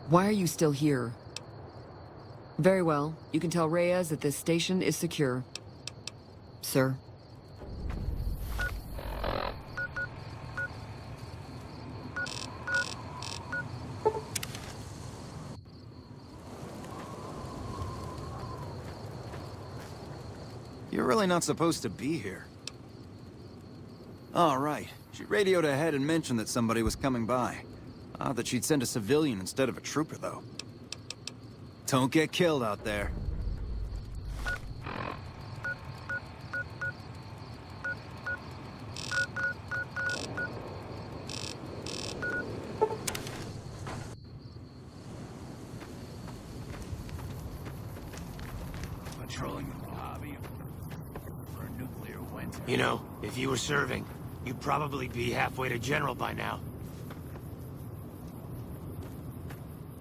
Why are you still here? Very well. You can tell Reyes that this station is secure. Sir. You're really not supposed to be here. All right. She radioed ahead and mentioned that somebody was coming by. Odd that she'd send a civilian instead of a trooper, though. Don't get killed out there. Patrolling the Mojave for a nuclear winter. You know, if you were serving, you'd probably be halfway to general by now.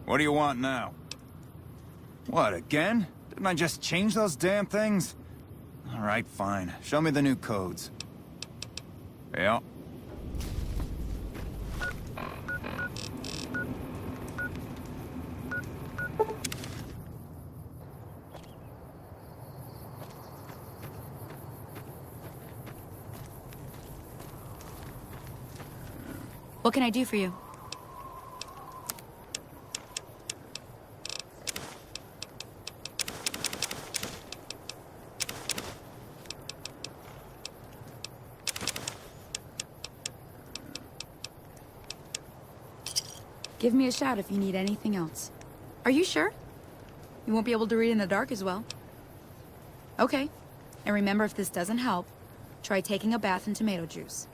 What do you want now? What, again? Didn't I just change those damn things? All right, fine. Show me the new codes. Yeah. What can I do for you? Give me a shout if you need anything else. Are you sure? You won't be able to read in the dark as well. Okay. And remember, if this doesn't help, try taking a bath in tomato juice.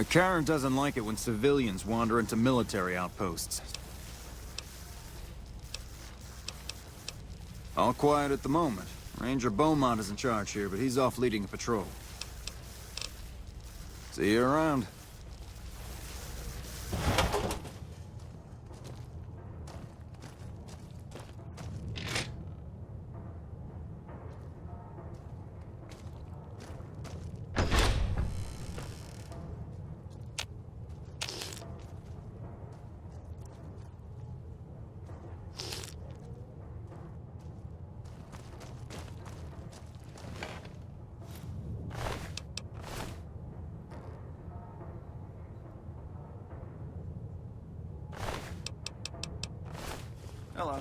McCarran doesn't like it when civilians wander into military outposts. All quiet at the moment. Ranger Beaumont is in charge here, but he's off leading a patrol. See you around. Hello.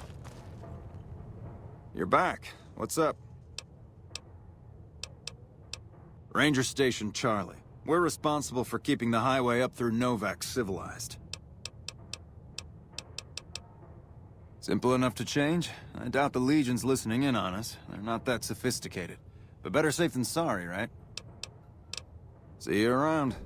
You're back. What's up? Ranger Station Charlie. We're responsible for keeping the highway up through Novak civilized. Simple enough to change? I doubt the Legion's listening in on us. They're not that sophisticated. But better safe than sorry, right? See you around.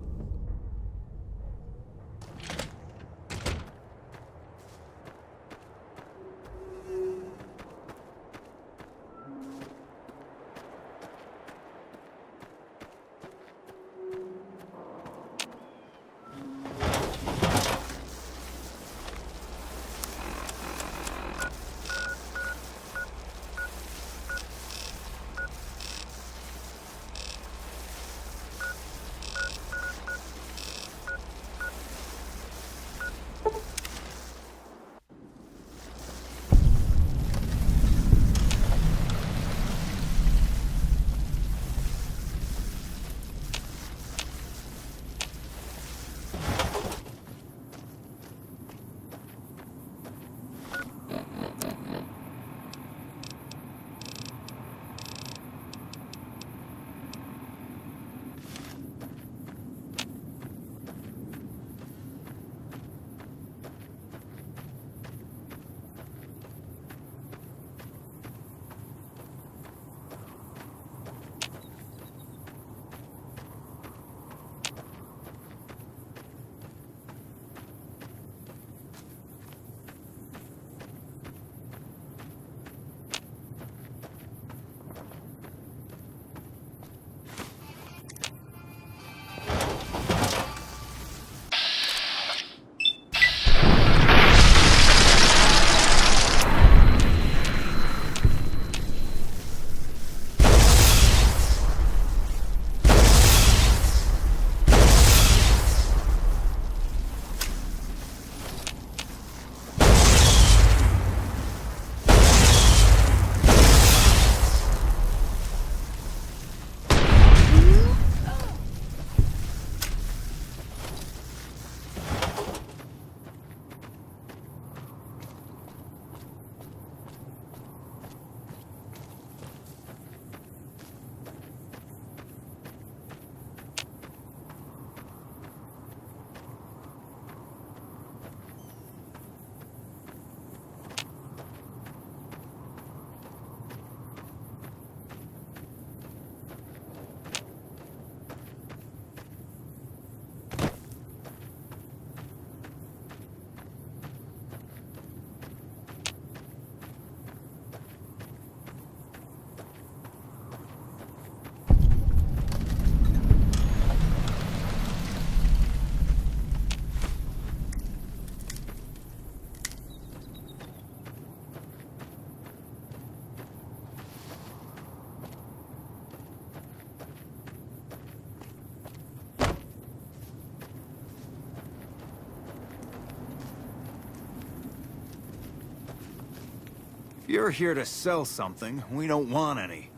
If you're here to sell something, we don't want any.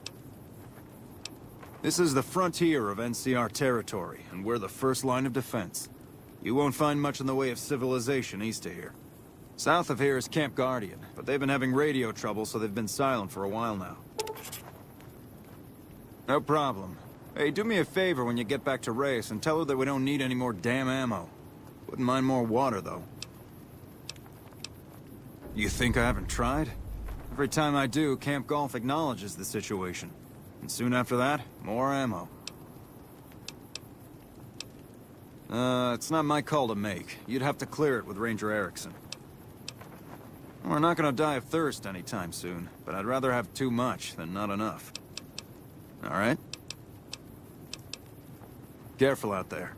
This is the frontier of NCR territory, and we're the first line of defense. You won't find much in the way of civilization east of here. South of here is Camp Guardian, but they've been having radio trouble, so they've been silent for a while now. No problem. Hey, do me a favor when you get back to Reyes and tell her that we don't need any more damn ammo. Wouldn't mind more water, though. You think I haven't tried? Every time I do, Camp Golf acknowledges the situation. And soon after that, more ammo. It's not my call to make. You'd have to clear it with Ranger Erickson. We're not gonna die of thirst anytime soon, but I'd rather have too much than not enough. All right? Careful out there.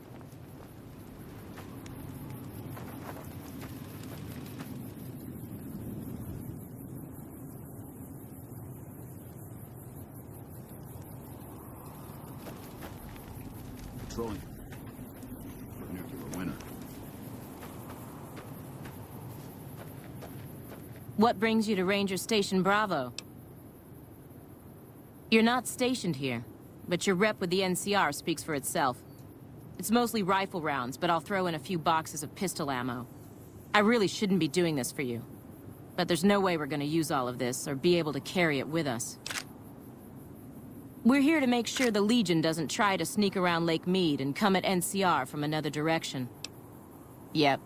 Patrolling. Nuclear winner. What brings you to Ranger Station Bravo? You're not stationed here, but your rep with the NCR speaks for itself. It's mostly rifle rounds, but I'll throw in a few boxes of pistol ammo. I really shouldn't be doing this for you, but there's no way we're gonna use all of this or be able to carry it with us. We're here to make sure the Legion doesn't try to sneak around Lake Mead and come at NCR from another direction. Yep.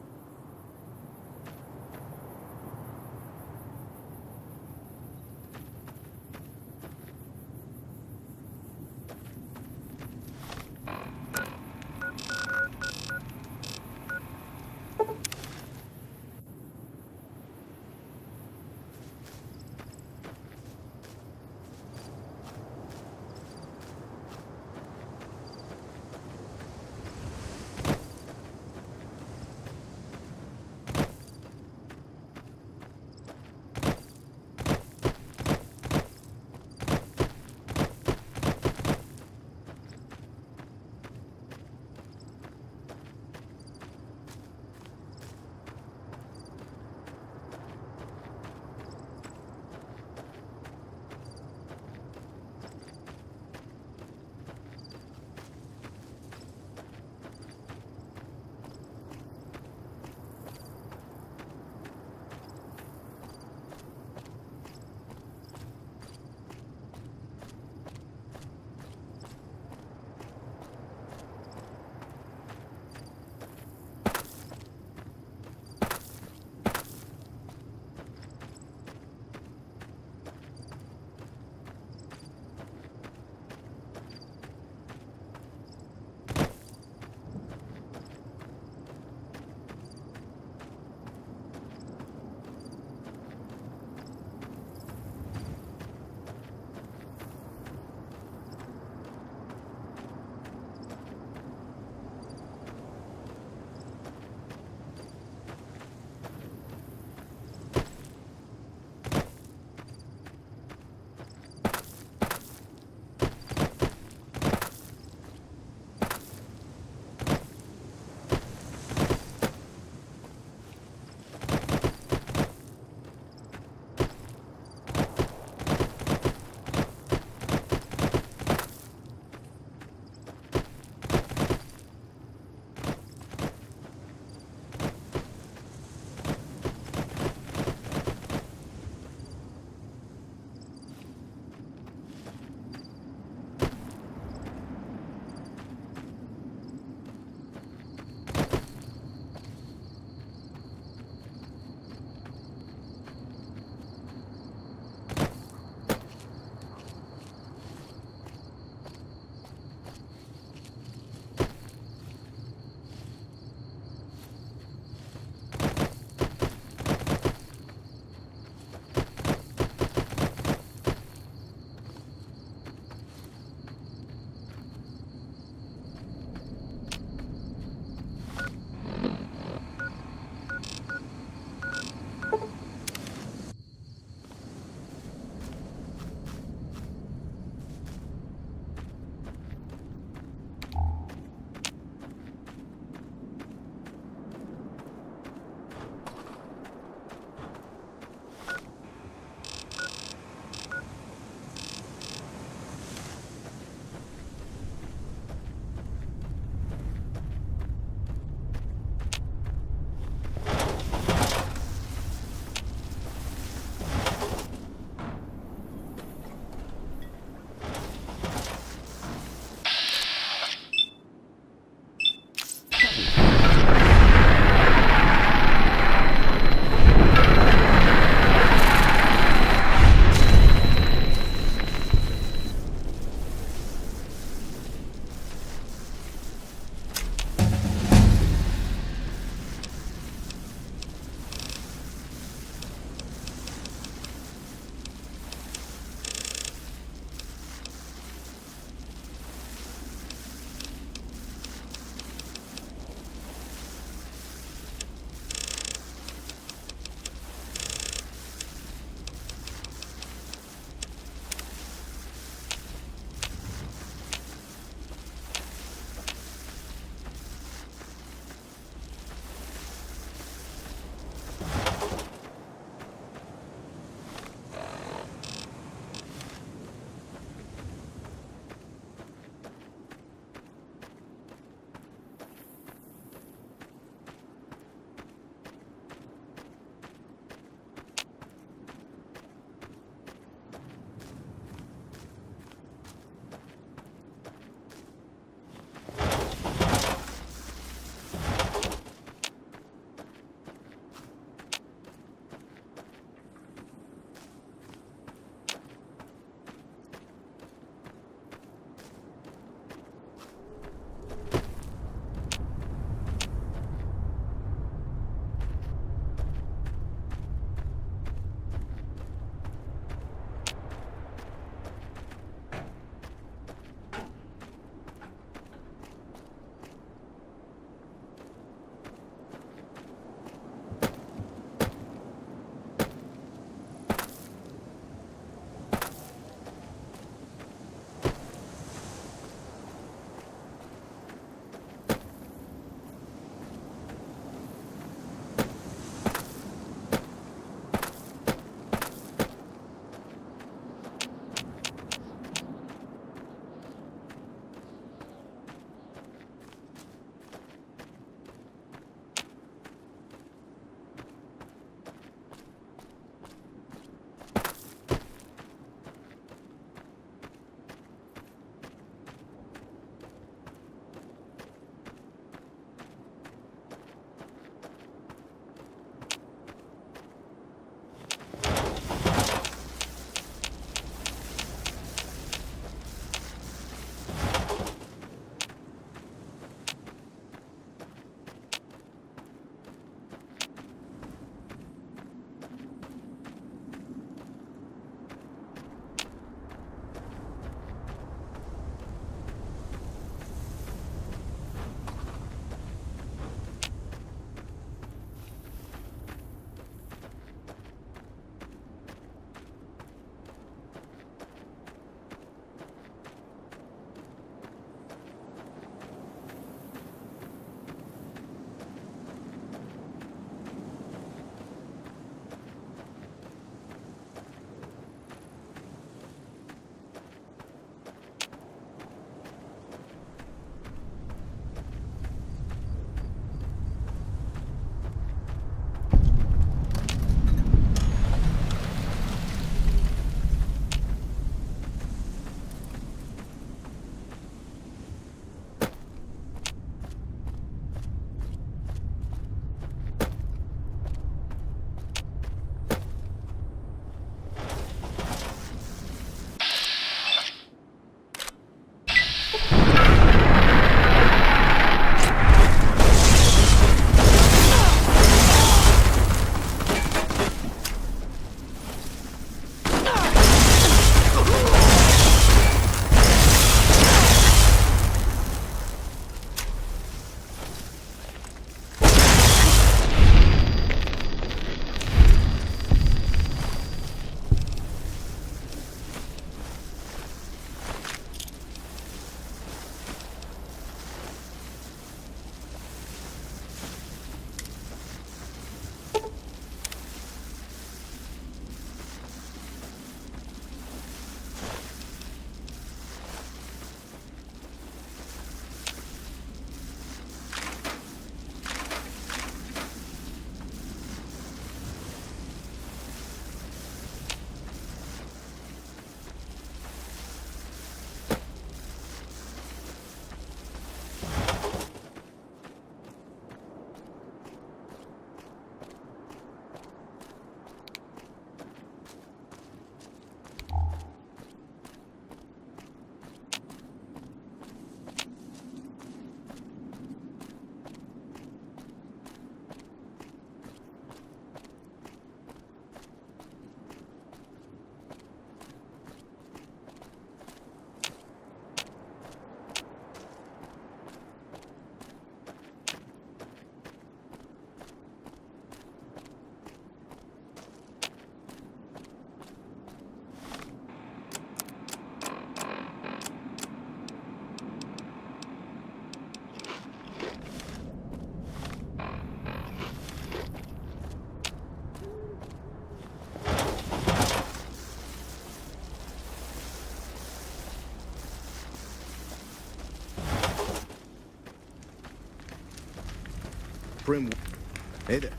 Hey there.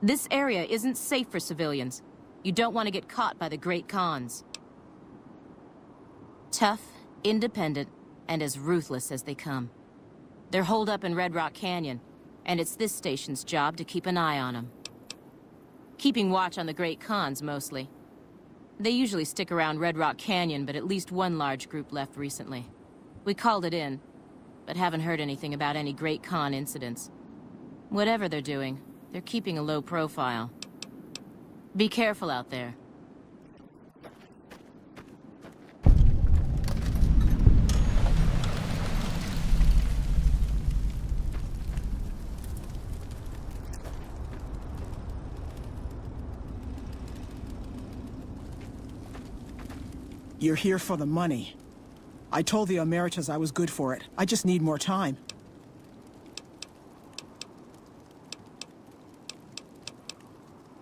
This area isn't safe for civilians. You don't want to get caught by the Great Khans. Tough, independent, and as ruthless as they come. They're holed up in Red Rock Canyon, and it's this station's job to keep an eye on them. Keeping watch on the Great Khans, mostly. They usually stick around Red Rock Canyon, but at least one large group left recently. We called it in, but haven't heard anything about any Great Khan incidents. Whatever they're doing, they're keeping a low profile. Be careful out there. You're here for the money. I told the Emeritus I was good for it. I just need more time.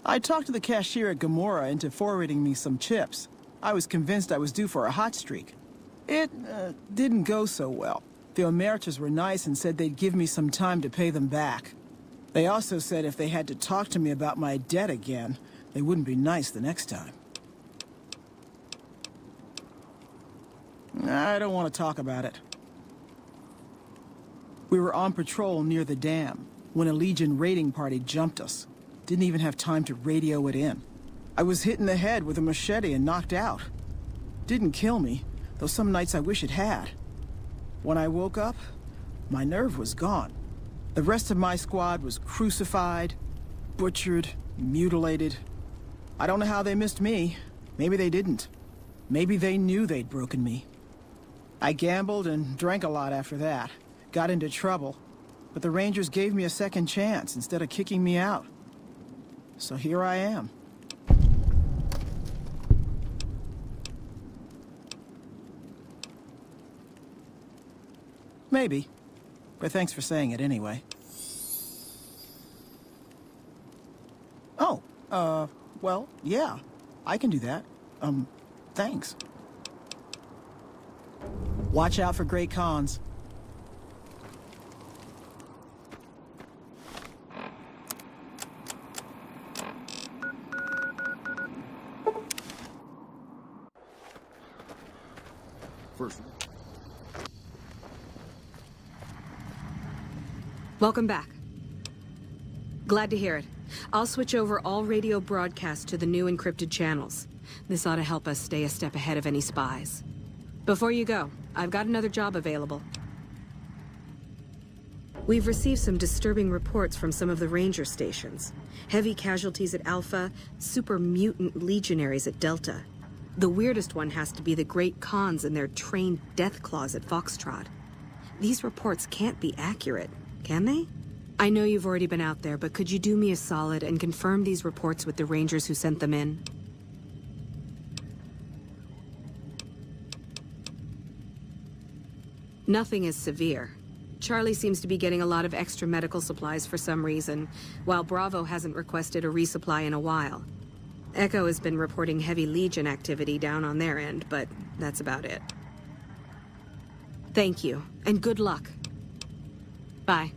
I talked to the cashier at Gamora into forwarding me some chips. I was convinced I was due for a hot streak. It didn't go so well. The Emeritus were nice and said they'd give me some time to pay them back. They also said if they had to talk to me about my debt again, They wouldn't be nice the next time. I don't want to talk about it. We were on patrol near the dam when a Legion raiding party jumped us. Didn't even have time to radio it in. I was hit in the head with a machete and knocked out. Didn't kill me, though some nights I wish it had. When I woke up, my nerve was gone. The rest of my squad was crucified, butchered, mutilated. I don't know how they missed me. Maybe they didn't. Maybe they knew they'd broken me. I gambled and drank a lot after that. Got into trouble. But the Rangers gave me a second chance instead of kicking me out. So here I am. Maybe. But thanks for saying it anyway. Oh, well, yeah. I can do that. Thanks. Watch out for great cons. First. Welcome back. Glad to hear it. I'll switch over all radio broadcasts to the new encrypted channels. This ought to help us stay a step ahead of any spies. Before you go, I've got another job available. We've received some disturbing reports from some of the ranger stations. Heavy casualties at Alpha, super mutant legionaries at Delta. The weirdest one has to be the Great Khans and their trained death claws at Foxtrot. These reports can't be accurate, can they? I know you've already been out there, but could you do me a solid and confirm these reports with the Rangers who sent them in? Nothing is severe. Charlie seems to be getting a lot of extra medical supplies for some reason, while Bravo hasn't requested a resupply in a while. Echo has been reporting heavy Legion activity down on their end, but that's about it. Thank you, and good luck. Bye.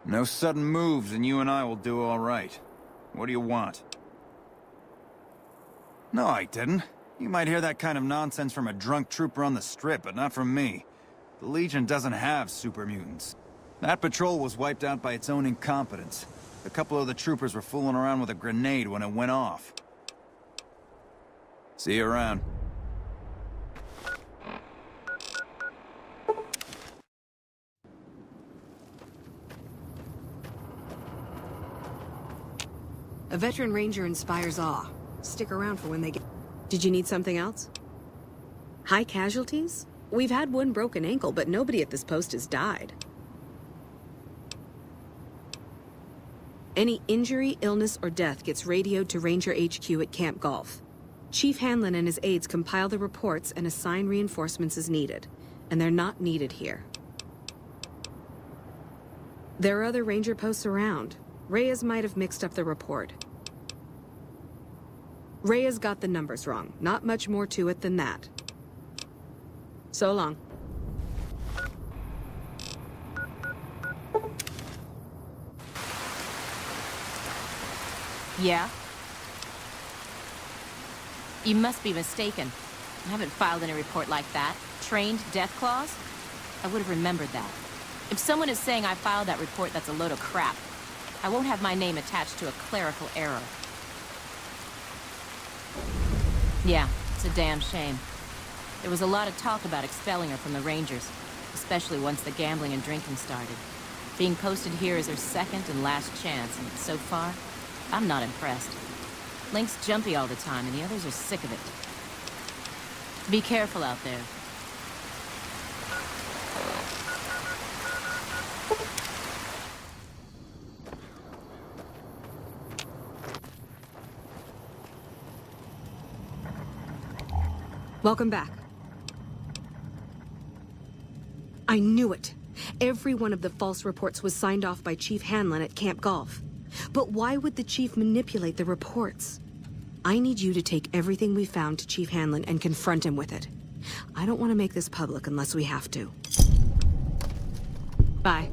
No sudden moves and you and I will do all right. What do you want? No, I didn't. You might hear that kind of nonsense from a drunk trooper on the strip, but not from me. The Legion doesn't have super mutants. That patrol was wiped out by its own incompetence. A couple of the troopers were fooling around with a grenade when it went off. See you around. A veteran ranger inspires awe. Stick around for when they get... Did you need something else? High casualties? We've had one broken ankle, but nobody at this post has died. Any injury, illness, or death gets radioed to Ranger HQ at Camp Golf. Chief Hanlon and his aides compile the reports and assign reinforcements as needed. And they're not needed here. There are other ranger posts around. Reyes might have mixed up the report. Reyes got the numbers wrong. Not much more to it than that. So long. Yeah? You must be mistaken. I haven't filed any report like that. Trained death claws? I would have remembered that. If someone is saying I filed that report, that's a load of crap. I won't have my name attached to a clerical error. Yeah, it's a damn shame. There was a lot of talk about expelling her from the Rangers, especially once the gambling and drinking started. Being posted here is her second and last chance, and so far, I'm not impressed. Link's jumpy all the time, and the others are sick of it. Be careful out there. Welcome back. I knew it. Every one of the false reports was signed off by Chief Hanlon at Camp Golf. But why would the Chief manipulate the reports? I need you to take everything we found to Chief Hanlon and confront him with it. I don't want to make this public unless we have to. Bye.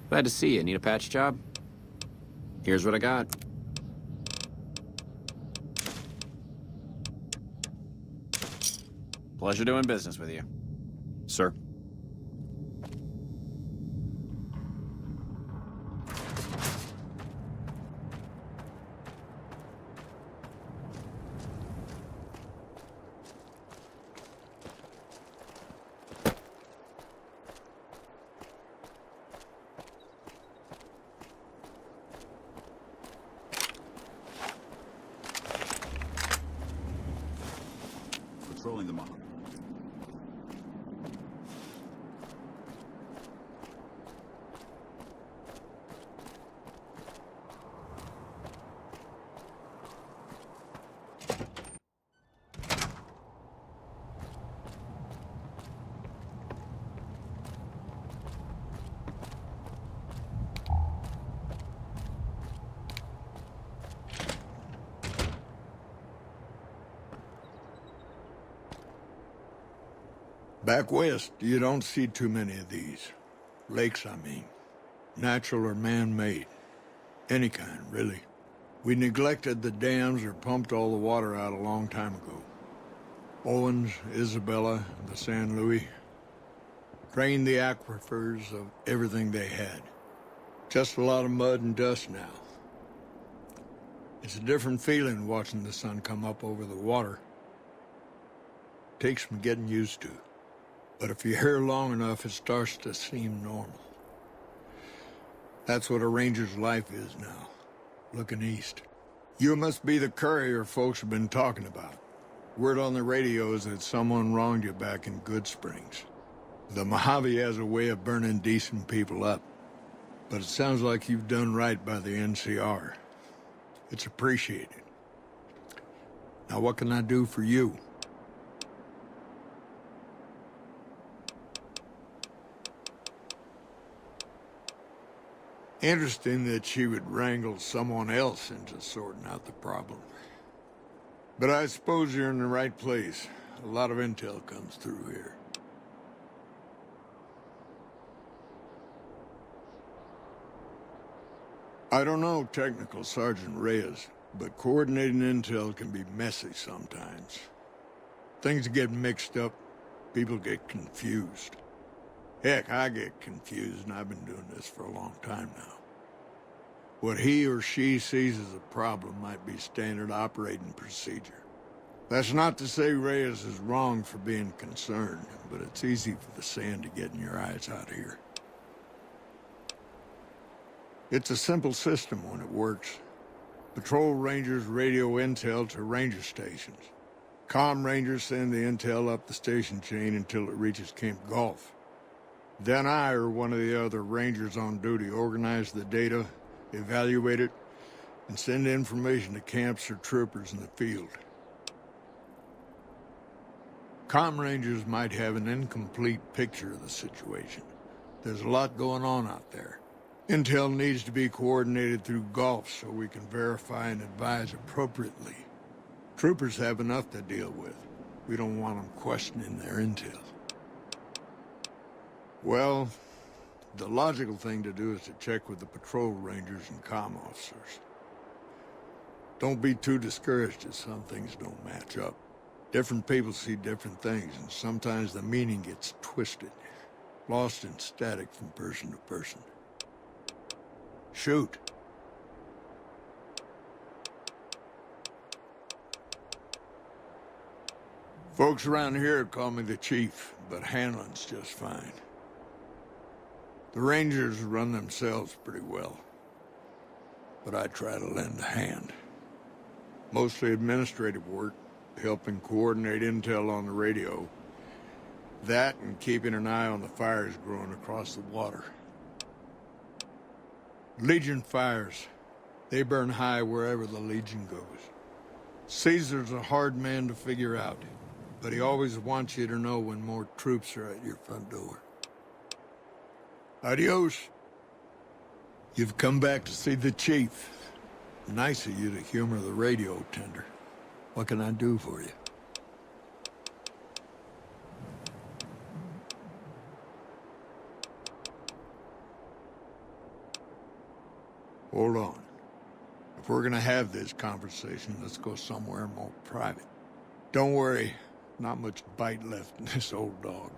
Glad to see you. Need a patch job? Here's what I got. Pleasure doing business with you. Sir. Patrolling the Mojave. Back west, you don't see too many of these. Lakes, I mean. Natural or man-made. Any kind, really. We neglected the dams or pumped all the water out a long time ago. Owens, Isabella, the San Luis. Drained the aquifers of everything they had. Just a lot of mud and dust now. It's a different feeling watching the sun come up over the water. Takes some getting used to. But if you're here long enough, it starts to seem normal. That's what a ranger's life is now, looking east. You must be the courier folks have been talking about. Word on the radio is that someone wronged you back in Good Springs. The Mojave has a way of burning decent people up. But it sounds like you've done right by the NCR. It's appreciated. Now what can I do for you? Interesting that she would wrangle someone else into sorting out the problem. But I suppose you're in the right place. A lot of intel comes through here. I don't know Technical Sergeant Reyes, but coordinating intel can be messy sometimes. Things get mixed up, people get confused. Heck, I get confused, and I've been doing this for a long time now. What he or she sees as a problem might be standard operating procedure. That's not to say Reyes is wrong for being concerned, but it's easy for the sand to get in your eyes out here. It's a simple system when it works. Patrol rangers radio intel to ranger stations. Comm rangers send the intel up the station chain until it reaches Camp Gulf. Then I or one of the other rangers on duty organize the data, evaluate it, and send information to camps or troopers in the field. Comm rangers might have an incomplete picture of the situation. There's a lot going on out there. Intel needs to be coordinated through Gulf so we can verify and advise appropriately. Troopers have enough to deal with. We don't want them questioning their intel. Well, the logical thing to do is to check with the patrol rangers and comm officers. Don't be too discouraged if some things don't match up. Different people see different things, and sometimes the meaning gets twisted, lost in static from person to person. Shoot. Folks around here call me the Chief, but handling's just fine. The Rangers run themselves pretty well, but I try to lend a hand. Mostly administrative work, helping coordinate intel on the radio. That and keeping an eye on the fires growing across the water. Legion fires. They burn high wherever the Legion goes. Caesar's a hard man to figure out, but he always wants you to know when more troops are at your front door. Adios. You've come back to see the chief. Nice of you to humor the radio tender. What can I do for you? Hold on. If we're gonna have this conversation, let's go somewhere more private. Don't worry, not much bite left in this old dog.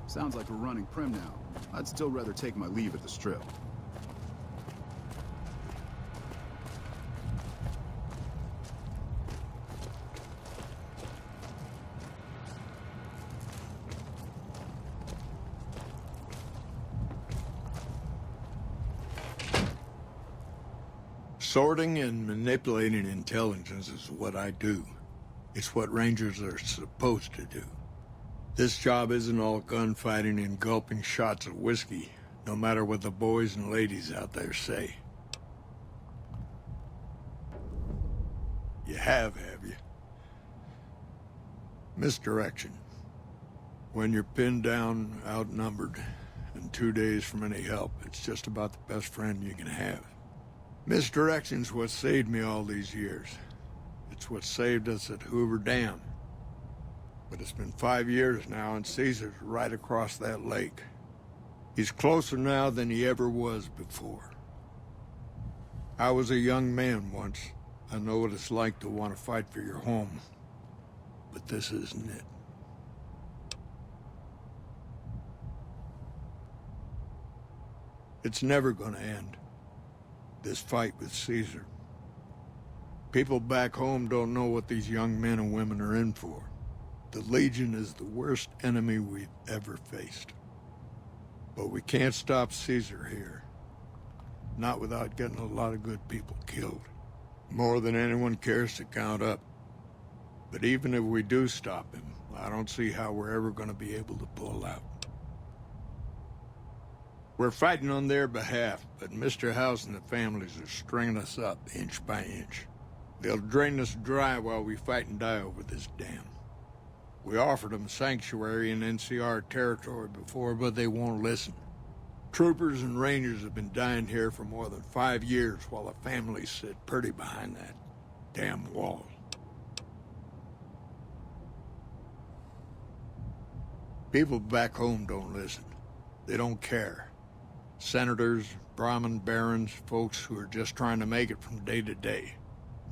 Sounds like we're running Prim now. I'd still rather take my leave at the Strip. Sorting and manipulating intelligence is what I do. It's what Rangers are supposed to do. This job isn't all gunfighting and gulping shots of whiskey, no matter what the boys and ladies out there say. You have you? Misdirection. When you're pinned down, outnumbered, and 2 days from any help, it's just about the best friend you can have. Misdirection's what saved me all these years. It's what saved us at Hoover Dam. But it's been 5 years now, and Caesar's right across that lake. He's closer now than he ever was before. I was a young man once. I know what it's like to want to fight for your home. But this isn't it. It's never gonna end. This fight with Caesar. People back home don't know what these young men and women are in for. The Legion is the worst enemy we've ever faced. But we can't stop Caesar here. Not without getting a lot of good people killed. More than anyone cares to count up. But even if we do stop him, I don't see how we're ever going to be able to pull out. We're fighting on their behalf, but Mr. House and the families are stringing us up inch by inch. They'll drain us dry while we fight and die over this dam. We offered them sanctuary in NCR territory before, but they won't listen. Troopers and Rangers have been dying here for more than 5 years while the families sit pretty behind that damn wall. People back home don't listen. They don't care. Senators, Brahmin barons, folks who are just trying to make it from day to day.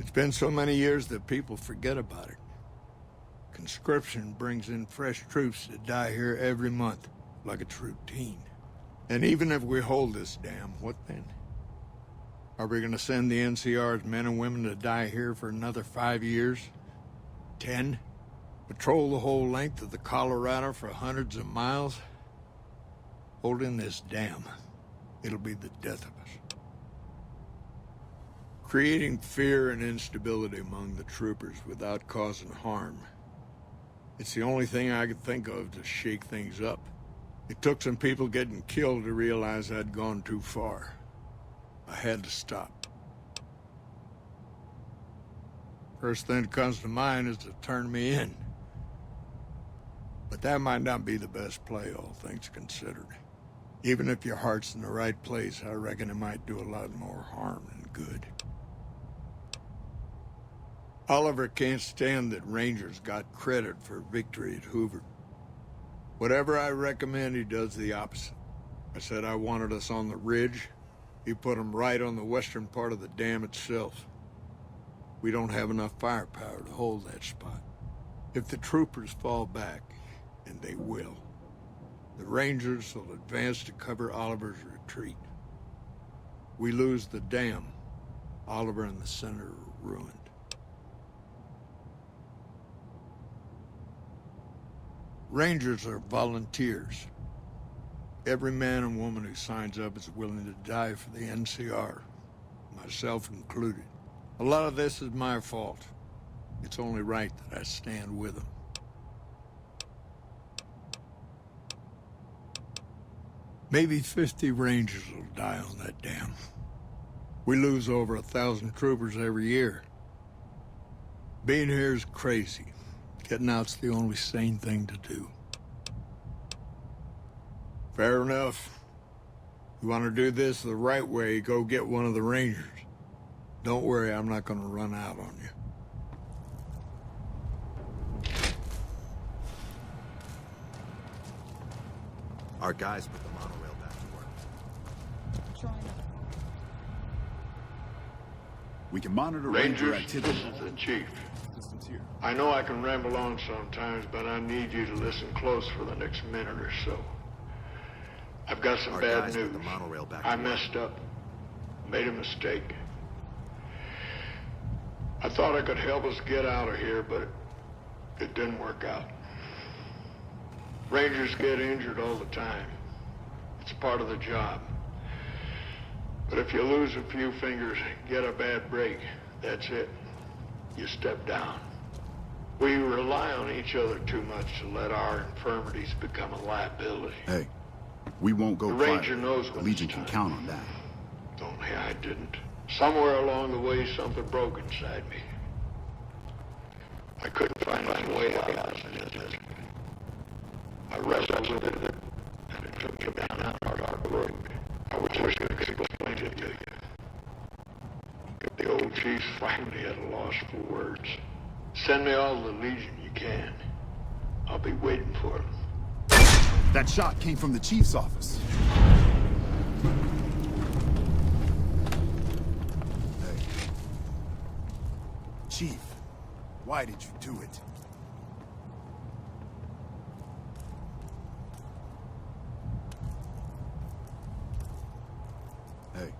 It's been so many years that people forget about it. Conscription brings in fresh troops to die here every month, like it's routine. And even if we hold this dam, what then? Are we gonna send the NCR's men and women to die here for another 5 years? 10? Patrol the whole length of the Colorado for hundreds of miles? Holding this dam, it'll be the death of us. Creating fear and instability among the troopers without causing harm. It's the only thing I could think of to shake things up. It took some people getting killed to realize I'd gone too far. I had to stop. First thing that comes to mind is to turn me in. But that might not be the best play, all things considered. Even if your heart's in the right place, I reckon it might do a lot more harm than good. Oliver can't stand that Rangers got credit for victory at Hoover. Whatever I recommend, he does the opposite. I said I wanted us on the ridge. He put them right on the western part of the dam itself. We don't have enough firepower to hold that spot. If the troopers fall back, and they will, the Rangers will advance to cover Oliver's retreat. We lose the dam, Oliver and the center are ruined. Rangers are volunteers. Every man and woman who signs up is willing to die for the NCR, myself included. A lot of this is my fault. It's only right that I stand with them. Maybe 50 Rangers will die on that dam. We lose over 1,000 troopers every year. Being here is crazy. Getting out's the only sane thing to do. Fair enough. You want to do this the right way, go get one of the Rangers. Don't worry, I'm not going to run out on you. Our guys put the monorail back to work. We can monitor Ranger Rangers, activity. this is the chief. Systems here. I know I can ramble on sometimes, but I need you to listen close for the next minute or so. I've got some Our bad guys put news. the monorail back I to work. messed up. Made a mistake. I thought I could help us get out of here, but it didn't work out. Rangers get injured all the time. It's part of the job. But if you lose a few fingers, get a bad break, that's it. You step down. We rely on each other too much to let our infirmities become a liability. Hey, we won't go The quiet. Ranger knows The when Legion it's can time. count on that. Only I didn't. Somewhere along the way, something broke inside me. I couldn't find my way out of this. I wrestled with it, and it took me down that dark road. I wish I could explain it to you. But the old chief's finally at a loss for words. Send me all the Legion you can. I'll be waiting for them. That shot came from the chief's office. Hey. Chief, why did you do it? Hey.